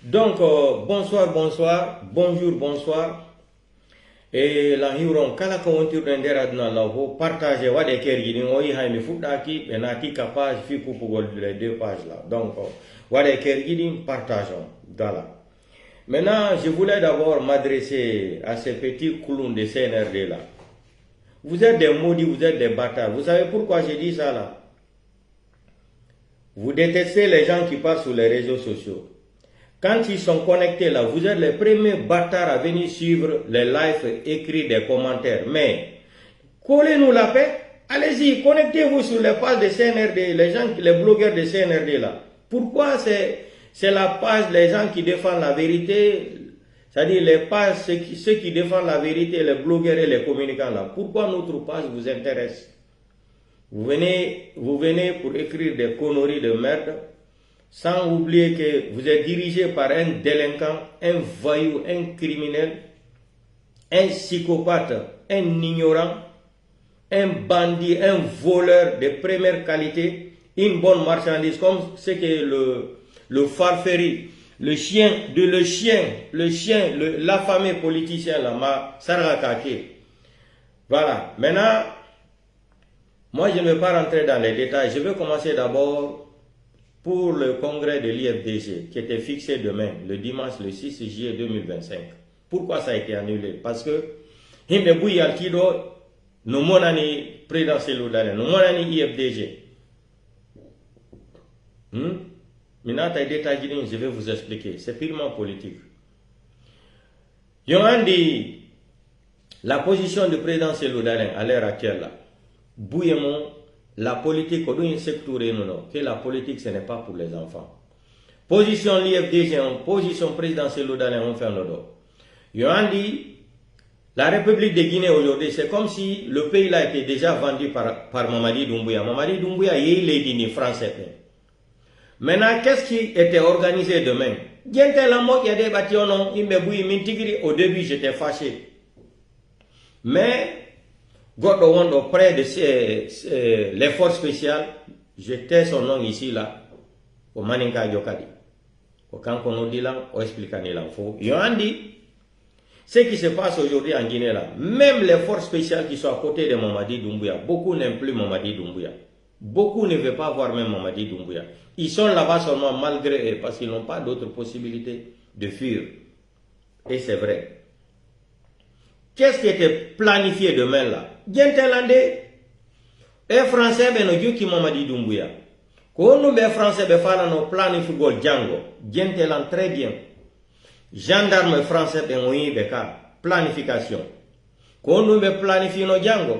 Donc, bonsoir, bonsoir, bonjour, bonsoir. Et la hiron kala ko wontir den dera dina la ho partager wade ker yini oyi haymi fuddaki be nati ka page fi kupugol les deux pages là. Donc, wade ker yini partageons. Voilà. Maintenant, je voulais d'abord m'adresser à ces petits clowns de CNRD là. Vous êtes des maudits, vous êtes des bâtards. Vous savez pourquoi j'ai dit ça là? Vous détestez les gens qui passent sur les réseaux sociaux. Quand ils sont connectés là, vous êtes les premiers bâtards à venir suivre les lives, écrire des commentaires. Mais, collez-nous la paix. Allez-y, connectez-vous sur les pages de CNRD, les blogueurs de CNRD là. Pourquoi c'est la page, les gens qui défendent la vérité, c'est-à-dire les pages, ceux qui défendent la vérité, les blogueurs et les communicants là. Pourquoi notre page vous intéresse? Vous venez pour écrire des conneries de merde, sans oublier que vous êtes dirigé par un délinquant, un voyou, un criminel, un psychopathe, un ignorant, un bandit, un voleur de première qualité, une bonne marchandise, comme ce que le Farferi, l'affamé politicien là, m'a sarakaké. Voilà. Maintenant, moi je ne vais pas rentrer dans les détails. Je vais commencer d'abord pour le congrès de l'IFDG qui était fixé demain, le dimanche le 6 juillet 2025. Pourquoi ça a été annulé? Parce que Himbe Yalkido, nous monani présidentiel nous monani IFDG. Maintenant, je vais vous expliquer. C'est purement politique. Dit la position du président Seloudalen à l'heure actuelle là. Bouyemon, la politique, que la politique ce n'est pas pour les enfants. Position l'IFDG, position présidentielle Seloudalen, on fait un autre. Dit la République de Guinée aujourd'hui, c'est comme si le pays là était déjà vendu par Mamadi Doumbouya. Mamadi Doumbouya, il est dit français. Maintenant, qu'est-ce qui était organisé demain? Au début, j'étais fâché. Mais, près de les forces spéciales, j'étais son nom ici, là, au Maninka Yokadi. Au Kankono Dilan, au Explicani l'info. Ils ont dit, ce qui se passe aujourd'hui en Guinée, là, même les forces spéciales qui sont à côté de Mamadi Doumbouya, beaucoup n'aiment plus Mamadi Doumbouya. Beaucoup ne veulent pas voir même Mamadi Doumbouya. Ils sont là-bas seulement malgré eux, parce qu'ils n'ont pas d'autres possibilités de fuir. Et c'est vrai. Qu'est-ce qui était planifié demain là? Gentelandais et français ben no qui Mamadi Doumbouya. Quand nous les français ben faire nos planifié gol Django. Genteland très bien. Gendarme français ben oui beka planification. Quand nous les planifié nos Django.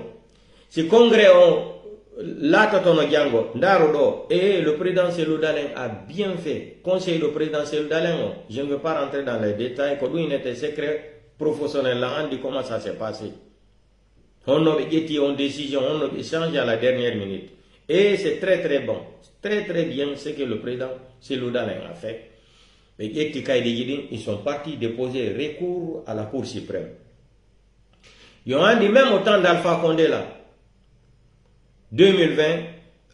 Si congrès on là, et le président Seloudalen a bien fait. Conseil le président Seloudalen, je ne veux pas rentrer dans les détails, quand il était secret professionnel, là, on dit comment ça s'est passé. On a été en décision, on a échangé à la dernière minute. Et c'est très très bon, très très bien ce que le président Seloudalen a fait. Mais ils sont partis déposer recours à la Cour suprême. Ils ont dit même au temps d'Alpha Condé là. 2020,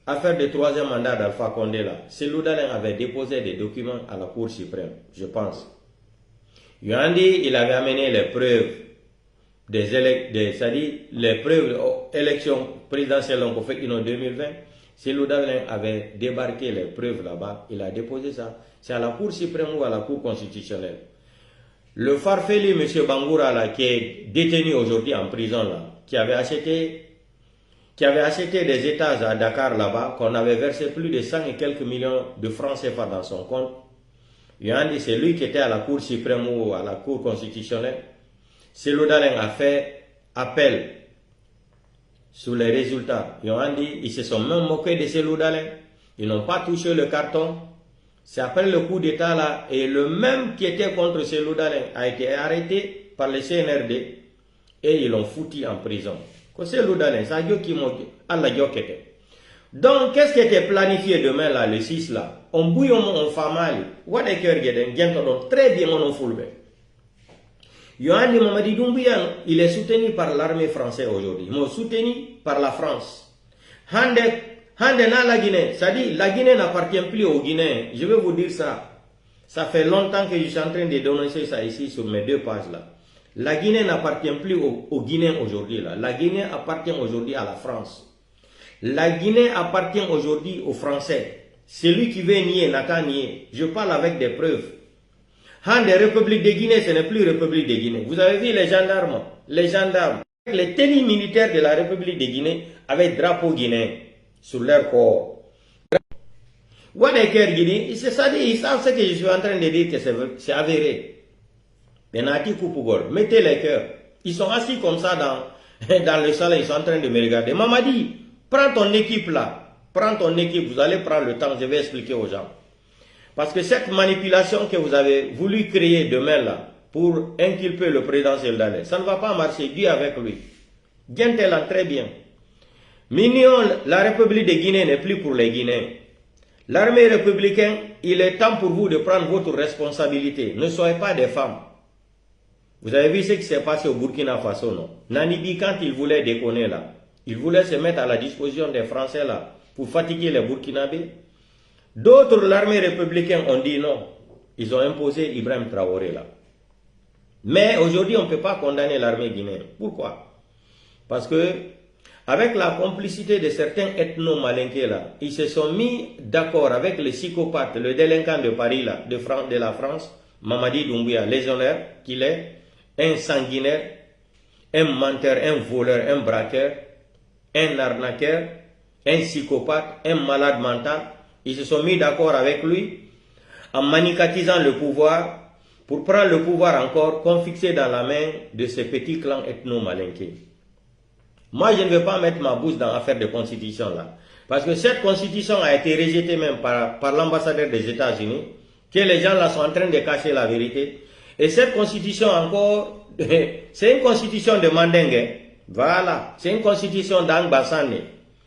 affaire de troisième mandat d'Alpha Condé là, Seloudalen avait déposé des documents à la Cour suprême, je pense. Il avait amené les preuves c'est-à-dire les preuves élections présidentielles qu'on fait en 2020. Seloudalen avait débarqué les preuves là-bas, il a déposé ça. C'est à la Cour suprême ou à la Cour constitutionnelle. Le Farfeli, M. Bangoura là, qui est détenu aujourd'hui en prison là, qui avait acheté des étages à Dakar là-bas, qu'on avait versé plus de 100 et quelques millions de francs CFA dans son compte. C'est lui qui était à la Cour suprême ou à la Cour constitutionnelle. Seloudalen a fait appel sur les résultats. Ils se sont même moqués de Seloudalen. Ils n'ont pas touché le carton. C'est après le coup d'État là, et le même qui était contre Seloudalen a été arrêté par le CNRD et ils l'ont foutu en prison. Donc, qu'est-ce qui était planifié demain là, le 6 là? On bouille, on fait mal. Très bien, on foulbe. Yohani Mamadi Doumbouya, il est soutenu par l'armée française aujourd'hui. Il est soutenu par la France. Hande na la Guinée, c'est-à-dire la Guinée n'appartient plus aux Guinéens. Je vais vous dire ça. Ça fait longtemps que je suis en train de dénoncer ça ici sur mes 2 pages là. La Guinée n'appartient plus aux Guinéens aujourd'hui là. La Guinée appartient aujourd'hui à la France. La Guinée appartient aujourd'hui aux Français. Celui qui veut nier n'a qu'à nier. Je parle avec des preuves. Han des républiques de Guinée, ce n'est plus République de Guinée. Vous avez vu les gendarmes. Les gendarmes. Les tenues militaires de la République de Guinée avec drapeau guinéen sur leur corps. Guinée, c'est ça, ils savent ce que je suis en train de dire, que c'est avéré. Mettez les cœurs. Ils sont assis comme ça dans le salon, ils sont en train de me regarder. Mamadi, prends ton équipe là. Prends ton équipe, vous allez prendre le temps, je vais expliquer aux gens. Parce que cette manipulation que vous avez voulu créer demain là, pour inculper le président Seldalé, ça ne va pas marcher, Dieu avec lui. Gentelan, très bien. Mignon, la République de Guinée n'est plus pour les Guinéens. L'armée républicaine, il est temps pour vous de prendre votre responsabilité. Ne soyez pas des femmes. Vous avez vu ce qui s'est passé au Burkina Faso, non? Nanibi, quand il voulait déconner là, il voulait se mettre à la disposition des Français là, pour fatiguer les Burkinabés. D'autres, l'armée républicaine, ont dit non. Ils ont imposé Ibrahim Traoré là. Mais aujourd'hui, on ne peut pas condamner l'armée guinéenne. Pourquoi? Parce que, avec la complicité de certains ethno-malinqués là, ils se sont mis d'accord avec le psychopathe, le délinquant de Paris là, de la France, Mamadi Doumbouya, légionnaire qu'il est, un sanguinaire, un menteur, un voleur, un braqueur, un arnaqueur, un psychopathe, un malade mental. Ils se sont mis d'accord avec lui en manicatisant le pouvoir pour prendre le pouvoir encore, confixé dans la main de ces petits clans ethno-malinqués. Moi, je ne vais pas mettre ma bouche dans l'affaire de constitution là. Parce que cette constitution a été rejetée même par l'ambassadeur des États-Unis, que les gens là sont en train de cacher la vérité. Et cette constitution encore, c'est une constitution de Mandingue. Voilà, c'est une constitution d'Angbassane.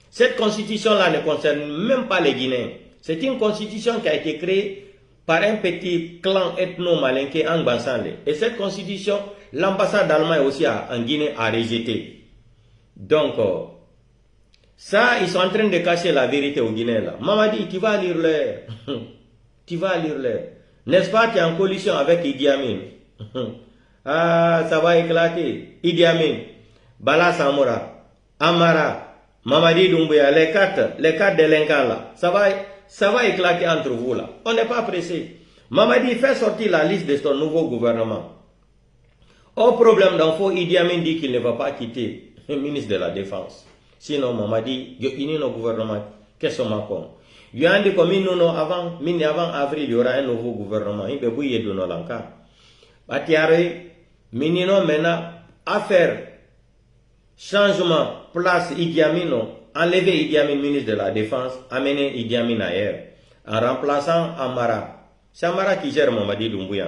Cette constitution là ne concerne même pas les Guinéens. C'est une constitution qui a été créée par un petit clan ethno-malinqué Angbassane. Et cette constitution, l'ambassade d'Allemagne aussi en Guinée a rejeté. Donc, ça, ils sont en train de cacher la vérité aux Guinéens là. Mamadi, tu vas lire l'air. Tu vas lire l'air. N'est-ce pas, tu es en coalition avec Idi Amin. Ah, ça va éclater. Idi Amin, Bala Samora, Amara, Mamadi Doumbouya, les quatre délinquants là. Ça va éclater entre vous là. On n'est pas pressé. Mamadi, fais sortir la liste de ton nouveau gouvernement. Au problème d'info, Idi Amin dit qu'il ne va pas quitter le ministre de la Défense. Sinon, Mamadi, il y a un gouvernement. Qu'est-ce qu'on m'a dit? Il y a un comme avant avril, il y aura un nouveau gouvernement. Il y a de nos langues. Batiare, minino maintenant, affaire, changement, place Idi Amin, enlever Idi Amin, ministre de la Défense, amener Idi Amin ailleurs, en remplaçant Amara. C'est Amara qui gère Mamadi Doumbouya.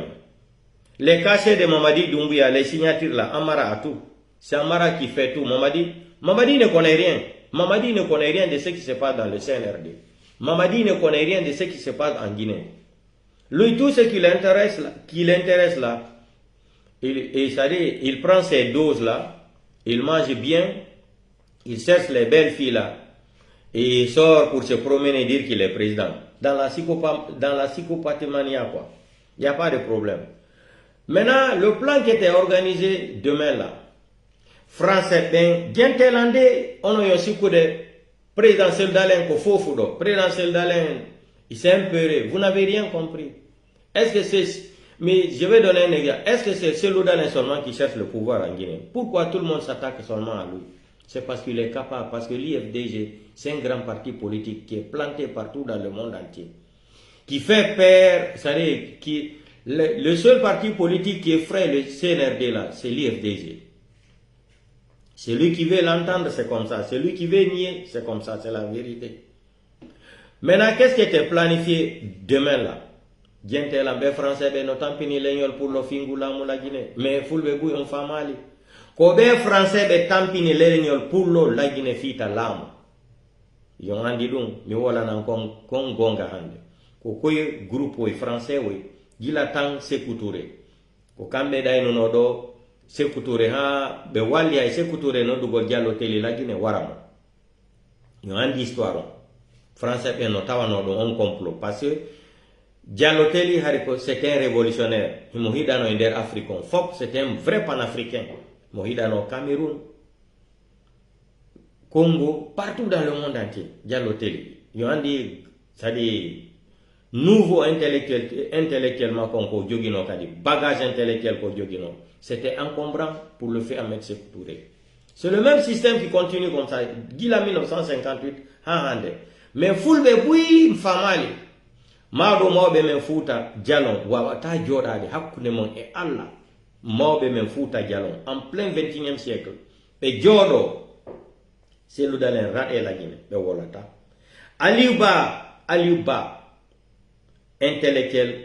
Les cachets de Mamadi Doumbouya, les signatures là, Amara a tout. C'est Amara qui fait tout. Mamadi ne connaît rien. Mamadi ne connaît rien de ce qui se passe dans le CNRD. Mamadi ne connaît rien de ce qui se passe en Guinée. Lui, tout ce qui l'intéresse là, il prend ses doses là, il mange bien, il cherche les belles filles là, et il sort pour se promener et dire qu'il est président. Dans la psychopathomania quoi. Il n'y a pas de problème. Maintenant, le plan qui était organisé demain là, français, ben, Gentelande, on a eu aussi coup de président Seldalin, président Seldalin, il s'est impeuré. Vous n'avez rien compris. Est-ce que c'est, mais je vais donner un exemple. Est-ce que c'est Seldalin seulement qui cherche le pouvoir en Guinée? Pourquoi tout le monde s'attaque seulement à lui? C'est parce qu'il est capable, parce que l'IFDG, c'est un grand parti politique qui est planté partout dans le monde entier. Qui fait peur, c'est-à-dire, le seul parti politique qui effraie le CNRD là, c'est l'IFDG. Celui qui veut l'entendre, c'est comme ça. Celui qui veut nier, c'est comme ça, c'est la vérité. Maintenant, qu'est-ce qui était planifié demain là? Gentelambe français, ben, notamment pini l'aignol pour le fingula la Guinée. Mais fulbe bouy on fa mali. Kobe français, ben, tampini l'aignol pour la Guinée fita l'âme. Yon andi dun, mi wala nan kon gonga hande. Ko koy groupe oy français oy, gila tang sekoutouré. Ko kambe day no do sekoutouré ha be wali ay sekoutouré no dugo diallo télé la Guinée warama. Yon andi histoire. Français ben no tawano do on complot parce que Diallo-Telli, c'était un révolutionnaire. Mohidano Inder africain. Fop, c'était un vrai panafricain. Mohidano Cameroun, Congo, partout dans le monde entier. Diallo-Telli. Il y a des, c'est-à-dire, nouveau intellectuellement qu'on jogino kadi, bagage intellectuel qu'on jogino. C'était encombrant pour le faire Ahmed Sékou Touré. C'est le même système qui continue comme ça. Gila 1958, mais fulbe bui famali. Mado mawbe men futa jalon wawata jodade hakkunde mon e Allah. Mawbe men futa jalon en plein 21e siècle. Be jodo Cellou Dalein rade la Guinée be wolata. Aliou Ba intellectuel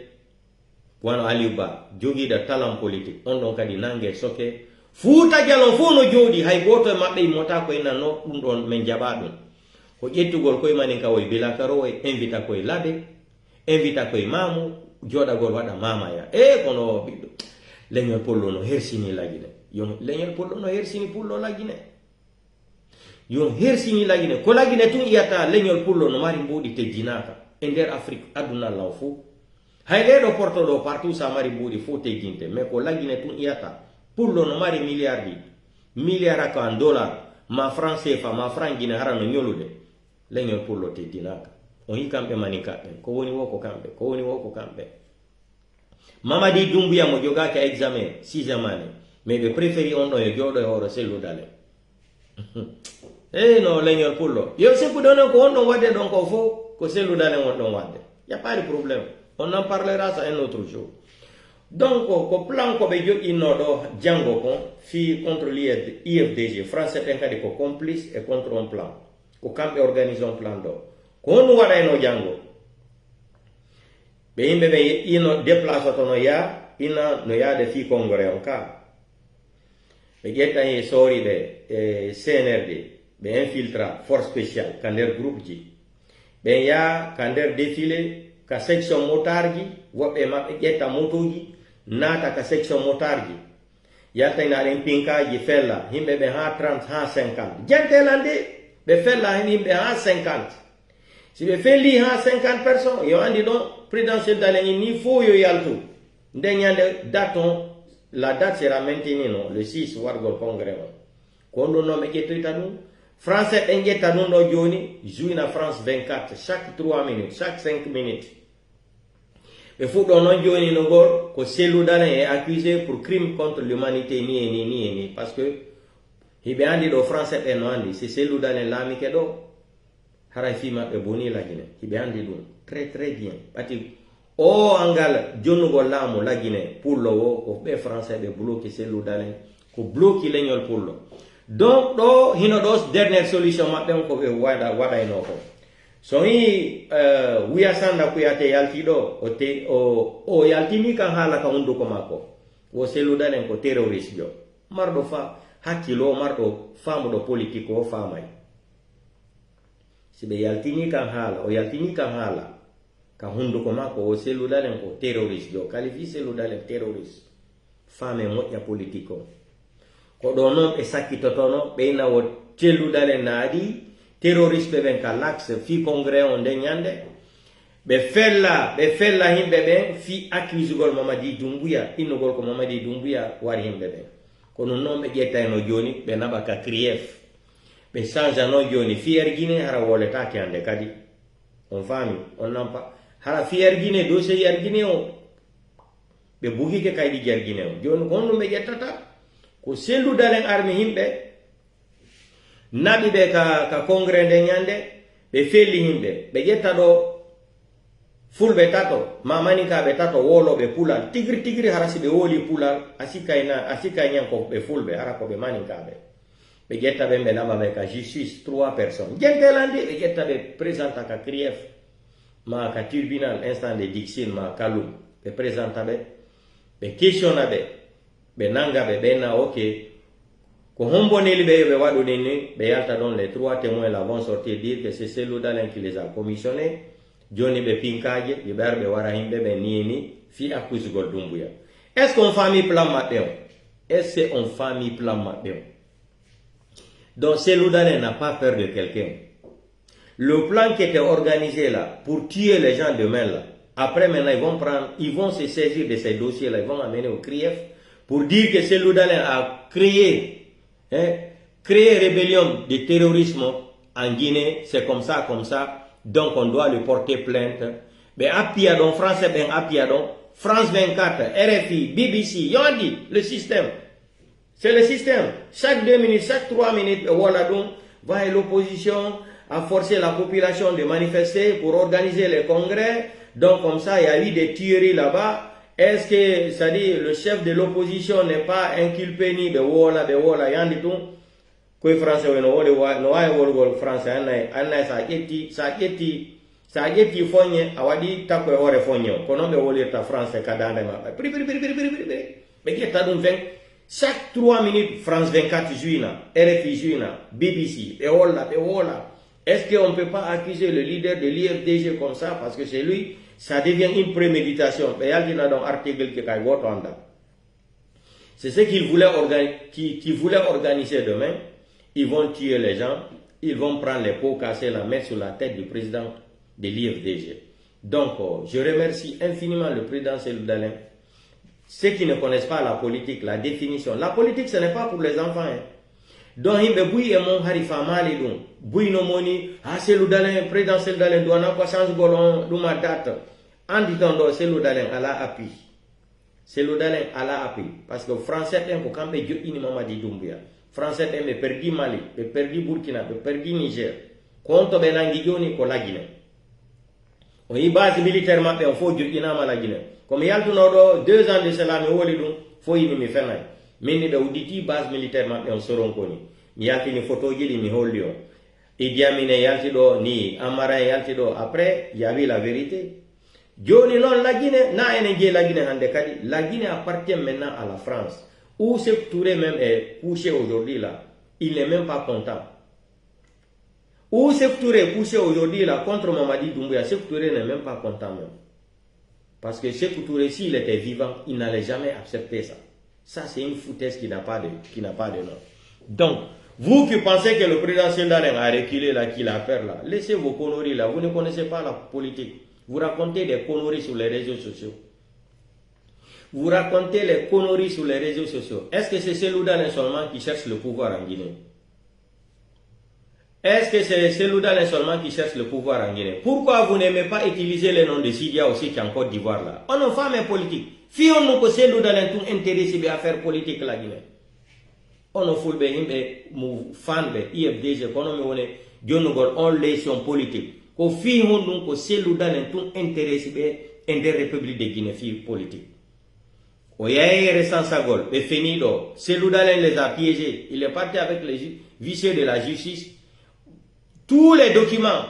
wano Aliou Ba jogi da talent politique on don kadi nangue soke futa jalon fu no jodi hay goto mabbe mota ko ina no dum don men jaba dum ko jettugol koy manin ka way bilakaro e invita koy labe invita koy mamu joda gol wada mama ya kono biddo leñol pollo no hersini la Guinée yon leñol pollo no hersini pullo la Guinée yon hersini la Guinée ko la Guinée tun iyata leñol pollo no mari mbodi te jinaka e nder Afrique aduna law fu hayde do porto do partout sa mari mbodi fu te jinte mais ko la Guinée tun iyata pullo no mari milliard ka en dollar ma franc CFA ma franc Guinée harano nyolude leñol pollo te jinaka on yi kambe manika ko woni woko kambe Mamadi Doumbouya mo jogake examen 6e année mais be préféri on do e jodo e horo Cellou Dalein no leñol pullo yo Sékou donon ko on don wadde don ko fo ko Cellou Dalein on don wadde y a pas de problème on en parlera ça un autre jour donc ko plan ko be jogino do jango ko fi contre l'IFDG français en kadi ko complice et contre un plan ko kambe organise un plan do ko on wada no jango be yimbe be ino déplace to no ya ina no ya de fi congrès on ka be jetta e sori be CNRD be infiltra force spéciale kander groupe ji be ya kander défilé ka section motarji wobe mabbe jetta motoji nata ka section motarji yata ina den pinkaji fella himbe be ha 30 ha 50 jentelande be fella himbe ha 50 si be felli ha 50 personnes yo andi don président Dalein ni fo yo yaltu ndenyande daton la date sera maintenue non le 6 wargol congrès kondo no me jettoita dum français en jetta dum do joni jouina France 24 chaque 3 minutes chaque 5 minutes be fu do non joni no gol ko Cellou Dalein est accusé pour crime contre l'humanité ni parce que hibe andi do français en no andi c'est Cellou Dalein lami ke do haray fi mabbe boni la Guinée hibe andi dum très bien pati o angal jonnugo laamu la Guinée pullo wo ko be français be bloqué Cellou Dalein ko bloqué leñol pullo donc do hino do dernière solution mabbe ko be wada ino ko so yi wiya sanda ko yate yalti do o yaltini kan hala ka hundu ko mako wo Cellou Dalein ko terroriste jo mardo fa hakilo mardo famu do politique o famay sibe yaltini kan hala o yaltini kan hala ka hundu ko mako o Cellou Dalein ko terroriste jo qualifie Cellou Dalein terroriste fame moƴƴa politique o ko do non e sakkitotono be ina wo Cellou Dalein naadi terroriste ben ka l'axe fi congrès on de nyande be fella himbe ben fi accuse gol Mamadi Doumbouya innogol ko Mamadi Doumbouya wari himbe ben ko non be jetta no joni be naba ka krief be change no joni fier Guinée hara woleta ke ande kadi on fami on nampa hara fier Guinée do se yer Guinée o be bugi ke kaydi yer Guinée o joni on be jettata ko Cellou Dalein armi himbe nabi be ka congrès de nyande be feli himbe be jetta do fulbe tato mamani ka be tato wolo be pulal tigri harasi be woli pulal asika ina ko be fulbe hara ko be mani ka be jetta be be lama be ka justice 3 personnes jentelandi be jetta be présenta ka krief ma ka tribunal instant de diction ma kalum be présenta be questionna be nanga be na ok ko homboneli be wadu nini be yalta don les 3 témoins là vont sortir dire que c'est Cellou Dalein qui les a commissionnés joni be pinkaje be berbe wara himbe be nini fi accuse gol Doumbouya est-ce qu'on famille plan mabbe est-ce qu'on famille plan mabbe donc Cellou Dalein n'a pas peur de quelqu'un. Le plan qui était organisé là pour tuer les gens demain là Après, maintenant, ils vont se saisir de ces dossiers-là, ils vont amener au CRIEF pour dire que Cellou Dalein a créé rébellion de terrorisme en Guinée, c'est comme ça, donc on doit le porter plainte. Mais Apiadon, français, ben Apiadon, France 24, RFI, BBC, ils ont dit le système. C'est le système. Chaque 2 minutes, chaque 3 minutes, voilà donc, va l'opposition à forcer la population de manifester pour organiser les congrès. Donc comme ça, il y a eu des tueries là-bas. Est-ce que, c'est-à-dire, le chef de l'opposition n'est pas inculpé ni de voilà, il y a tout. Quoi français, no français, sa yetti fonye awadi takwe ore fonyo kono be wolirta français kadande ma be getta dum ven chaque 3 minutes France 24 juina RFI juina BBC be wola est-ce qu'on peut pas accuser le leader de l'IFDG comme ça parce que c'est lui ça devient une préméditation be yaldi na don article que kay wotonda c'est ce qu'il voulait organiser demain. Ils vont tuer les gens, ils vont prendre les pots cassés, la mettre sur la tête du président de l'IFDG. Donc, je remercie infiniment le président Cellou Dalein. Ceux qui ne connaissent pas la politique, la définition. La politique, ce n'est pas pour les enfants. Hein. Donc, il me bouille et mon harifa mali donc. Bouille no moni, Cellou Dalein, président Cellou Dalein, doit n'a pas chance bolon, d'où ma date. En disant donc, Cellou Dalein, à la appui. Cellou Dalein, à la appui. Parce que français, quand même, Dieu, il m'a dit Doumbouya. Français me perdi Mali, me perdi Burkina, me perdi Niger. Konto benangi joni ko la Guinée. On y base militairement on faut jodina ma la Guinée. Comme yaltu no 2 ans de cela me woli dum faut y mi fenay. Minni be uditi base militairement on soron koni. Mi yalti ni photo jili mi holli on. Idi Amine yalti do ni Amara yalti do après il y avait la vérité. Joni non la Guinée na ene la Guinée hande kadi. La Guinée appartient maintenant à la France. Où Sékou Touré même est couché aujourd'hui là, il n'est même pas content. Où Sékou Touré est couché aujourd'hui là contre Mamadi Doumbouya, Sékou Touré n'est même pas content même. Parce que Sékou Touré, s'il était vivant, il n'allait jamais accepter ça. Ça, c'est une foutaise qui n'a pas de nom. Donc, vous qui pensez que le président Cellou Dalein a reculé là, qu'il a peur là, laissez vos conneries là, vous ne connaissez pas la politique. Vous racontez des conneries sur les réseaux sociaux. Vous racontez les conneries sur les réseaux sociaux. Est-ce que c'est Cellou Dalein seulement qui cherche le pouvoir en Guinée? Est-ce que c'est Cellou Dalein seulement qui cherche le pouvoir en Guinée? Pourquoi vous n'aimez pas utiliser le nom de Sidia aussi qui est en Côte d'Ivoire là? On ne fait pas politique. Fion nous que Cellou Dalein tout intéressé à faire politique la Guinée. On ne fait pas mou fan de IFDG qu'on ne connaît Dionogol on leçon politique. Ko fion nous que Cellou Dalein tout intéressé à des républiques de Guinée politique. Oyaye récent Sagol, et Fenido, Cellou Dalein les a piégés. Il est parti avec les huissiers de la justice. Tous les documents,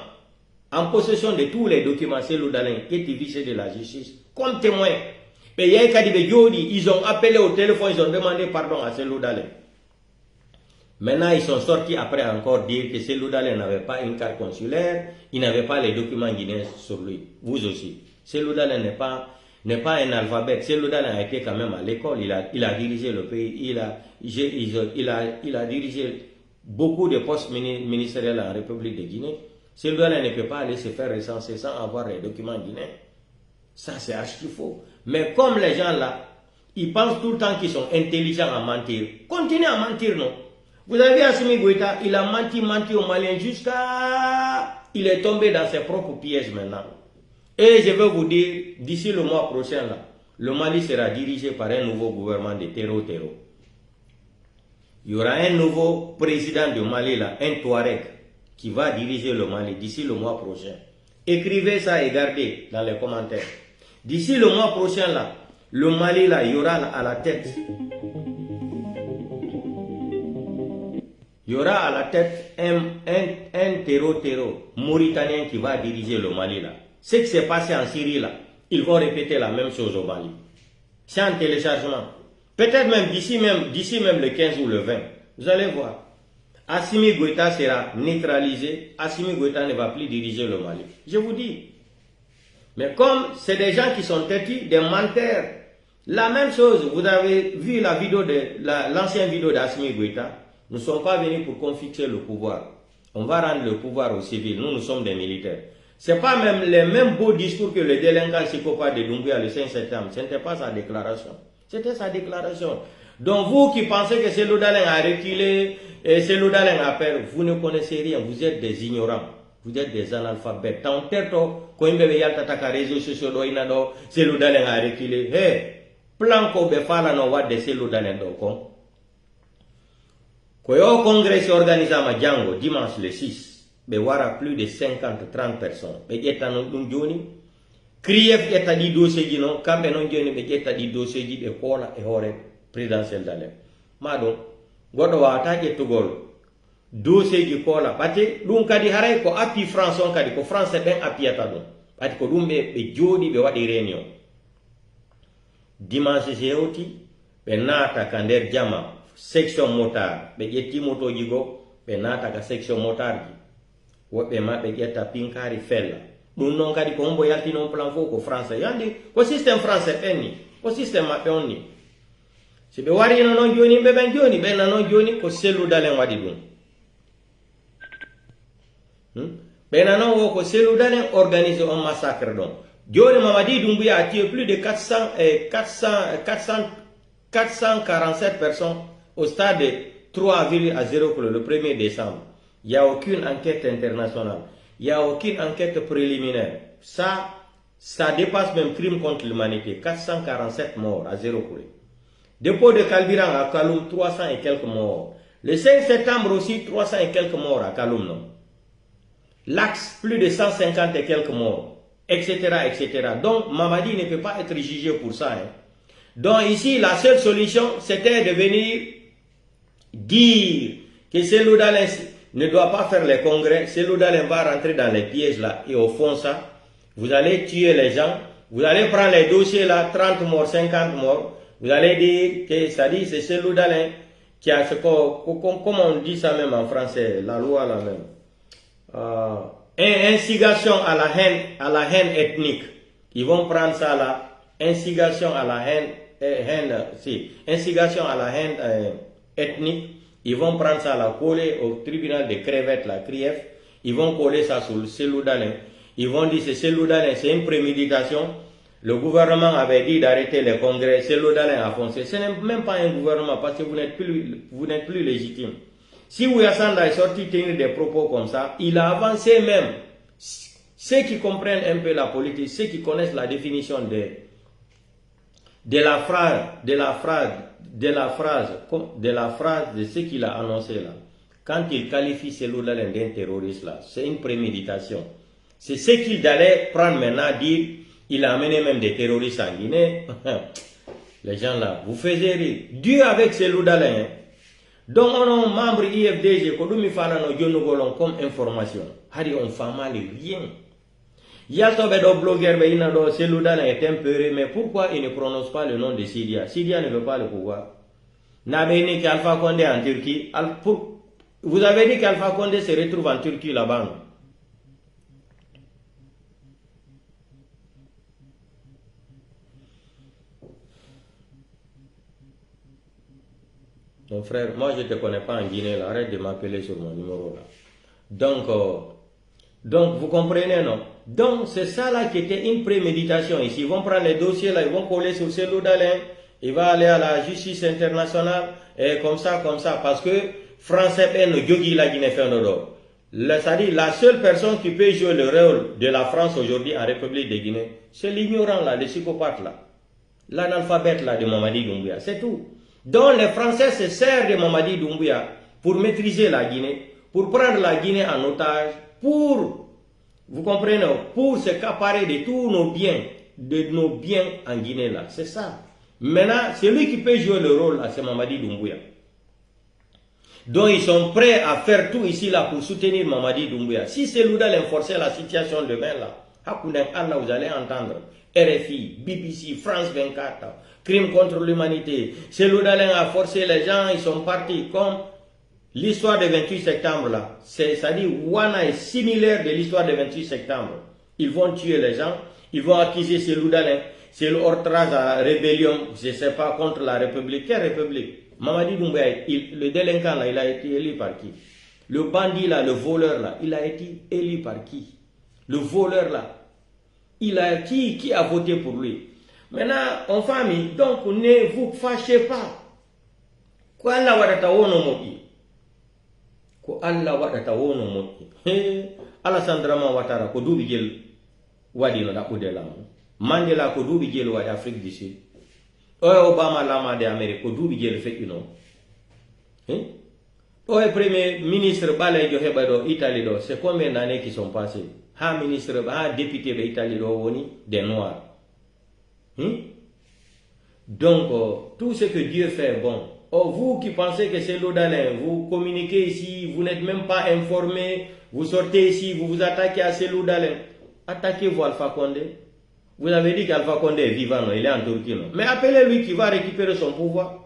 en possession de tous les documents, Cellou Dalein qui est huissier de la justice, comme témoin. Mais ils ont appelé au téléphone, ils ont demandé pardon à Cellou Dalein. Maintenant, ils sont sortis après encore dire que Cellou Dalein n'avait pas une carte consulaire, il n'avait pas les documents guinéens sur lui. Vous aussi. Cellou Dalein n'est pas un alphabète. Cellou Dalein a été quand même à l'école, il a dirigé le pays, il a dirigé beaucoup de postes ministériels en République de Guinée. Cellou Dalein ne peut pas aller se faire recenser sans avoir les documents guinéens. Ça, c'est archi faux. Mais comme les gens là, ils pensent tout le temps qu'ils sont intelligents à mentir. Continuez à mentir, non? Vous avez Assimi Goïta, il a menti aux Maliens jusqu'à... Il est tombé dans ses propres pièges maintenant. Et je veux vous dire, d'ici le mois prochain, là, le Mali sera dirigé par un nouveau gouvernement de terreau. Il y aura un nouveau président du Mali, là, un Touareg, qui va diriger le Mali d'ici le mois prochain. Écrivez ça et gardez dans les commentaires. D'ici le mois prochain, là, le Mali, là, il y aura à la tête... Il y aura à la tête un terreau mauritanien qui va diriger le Mali là. Ce qui s'est passé en Syrie là, ils vont répéter la même chose au Mali. C'est un téléchargement. Peut-être même d'ici même le 15 ou le 20. Vous allez voir. Assimi Goïta sera neutralisé. Assimi Goïta ne va plus diriger le Mali. Je vous dis. Mais comme c'est des gens qui sont têtus, des menteurs. La même chose, vous avez vu la vidéo l'ancienne vidéo d'Assimi Goïta. Nous ne sommes pas venus pour confisquer le pouvoir. On va rendre le pouvoir aux civils. Nous sommes des militaires. Ce n'est pas même les mêmes beaux discours que le délinquant psychopathe de Doumbouya le 5 septembre. Ce n'était pas sa déclaration. C'était sa déclaration. Donc vous qui pensez que Cellou Dalein a reculé et Cellou Dalein a peur, vous ne connaissez rien. Vous êtes des ignorants. Vous êtes des analphabètes. Tant terto, quand il y a des réseaux sociaux, Cellou Dalein a reculé. Hey, plan ko be fala no wadde Cellou Dalein do kon. Quand le congrès s'est organisé à Django dimanche le 6. Il y aura plus de 50-30 personnes. Il y a des joni. Krief y a des dossiers qui non. Quand non joni, il y a des dossiers qui sont kola et hore présidentiel d'aller. Madon, godo wa attaque tugol. Dossier qui kola. Pate, l'un kadi haray ko appui France on kadi ko France ben appui atadon. Pate ko dumbe be jodi be wadi réunion. Dimanche jeudi, be nata kander jama section motard. Be yetti moto jigo, be nata ka section motard. Woɓɓe maɓɓe ƴetta pinkari fella ɗum noon kadi ko hombo yaltino on plan fof ko français yandi ko systéme français ɓen ni ko systéme maɓɓe on ni si ɓe warino noon joni yimɓe ɓen joni ɓenna noon joni ko Cellou Dalein waɗi ɗum ɓenna noon wo ko Cellou Dalein organise on massacre ɗon joni Mamadi Doumbouya a tué plus de 447 personnes au stade 3 avril à 0 le 1er décembre. Il n'y a aucune enquête internationale. Il n'y a aucune enquête préliminaire. Ça dépasse même crime contre l'humanité. 447 morts à 0 coulé. Dépôt de carburant à Kaloum, 300 et quelques morts. Le 5 septembre aussi, 300 et quelques morts à Kaloum. Non. L'Axe, plus de 150 et quelques morts. Etc. etc. Donc, Mamadi ne peut pas être jugé pour ça. Hein. Donc ici, la seule solution, c'était de venir dire que Cellou Dalein ne doit pas faire les congrès. Cellou Dalein va rentrer dans les pièges là et au fond ça, vous allez tuer les gens, vous allez prendre les dossiers là, 30 morts, 50 morts, vous allez dire que ça dit c'est Cellou Dalein qui a ce comment on dit ça même en français, la loi là même, instigation à la haine ethnique. Ils vont prendre ça là, instigation à la instigation à la haine ethnique. Ils vont prendre ça, la coller au tribunal de crevettes, la CRIEF. Ils vont coller ça sur le Cellou Dalein. Ils vont dire que Cellou Dalein, c'est une préméditation. Le gouvernement avait dit d'arrêter les congrès. Cellou Dalein a foncé. Ce n'est même pas un gouvernement parce que vous n'êtes plus légitime. Si Ouyassanda est sorti tenir des propos comme ça, il a avancé même. Ceux qui comprennent un peu la politique, ceux qui connaissent la définition de la phrase de ce qu'il a annoncé là. Quand il qualifie Cellou Dalein d'un terroriste là, c'est une préméditation. C'est ce qu'il allait prendre maintenant, dire, il a amené même des terroristes en Guinée. Les gens là, vous faisiez rire. Dieu avec Cellou Dalein. Donc on a membre IFDG, Kodumi Falano Djonogolon comme information. Hadi on fait mal rien. Yaltobe do blogueur be ina do Cellou Dalein est impéré, mais pourquoi il ne prononce pas le nom de Sidia? Sidia ne veut pas le pouvoir. N'avez qu'Alpha Condé en Turquie. Vous avez dit qu'Alpha Condé se retrouve en Turquie là-bas. Mon frère, moi je ne te connais pas en Guinée, là. Arrête de m'appeler sur mon numéro là. Donc vous comprenez, non? Donc c'est ça là qui était une préméditation ici. Ils vont prendre les dossiers là, ils vont coller sur Cellou Dalein, il va aller à la justice internationale, et comme ça, parce que Français ben Djogi la Guinée fait un odor. C'est-à-dire la seule personne qui peut jouer le rôle de la France aujourd'hui en République de Guinée, c'est l'ignorant là, le psychopathe là, l'analphabète là de Mamadi Doumbouya, c'est tout. Donc les Français se servent de Mamadi Doumbouya pour maîtriser la Guinée, pour prendre la Guinée en otage, pour, vous comprenez, pour se accaparer de tous nos biens en Guinée là, c'est ça. Maintenant, celui qui peut jouer le rôle là, c'est Mamadi Doumbouya. Donc ils sont prêts à faire tout ici là pour soutenir Mamadi Doumbouya. Si Cellou Dalein forçait la situation demain là, vous allez entendre RFI, BBC, France 24, crime contre l'humanité. Cellou Dalein a forcé les gens, ils sont partis comme l'histoire du 28 septembre là. C'est-à-dire, Wana est similaire de l'histoire du 28 septembre. Ils vont tuer les gens, ils vont accuser Cellou Dalein. C'est l'ortrage à rébellion, je ne sais pas, contre la République. Quelle République? Mamadi Doumbouya, le délinquant là, il a été élu par qui? Le bandit là, le voleur là, il a été élu par qui? le voleur là. Qui a voté pour lui? Maintenant, en famille, donc ne vous fâchez pas. Ko Allah waɗata wono moƴƴi. Ko Allah waɗata wono moƴƴi. Alassane Dramane Ouattara ko duuɓi jel waɗino ɗaɓɓude laamu. Mandela ko duuɓi jel waɗi Afrique du Sud. Obama lamade Amérique ko duuɓi jel feƴƴino. Premier ministre ɓalejo heɓa ɗo Italie ɗo, c'est combien d'années qui sont passées? Ha ministre, ha député de Italie ɗo woni des noirs. Donc, tout ce que Dieu fait est bon. Vous qui pensez que c'est l'eau d'Alain, vous communiquez ici, vous n'êtes même pas informés, vous sortez ici, vous vous attaquez à Cellou Dalein. Attaquez-vous Alpha Condé. Vous avez dit qu'Alpha Condé est vivant, non? Il est en Turquie. Non? Mais appelez-lui qui va récupérer son pouvoir.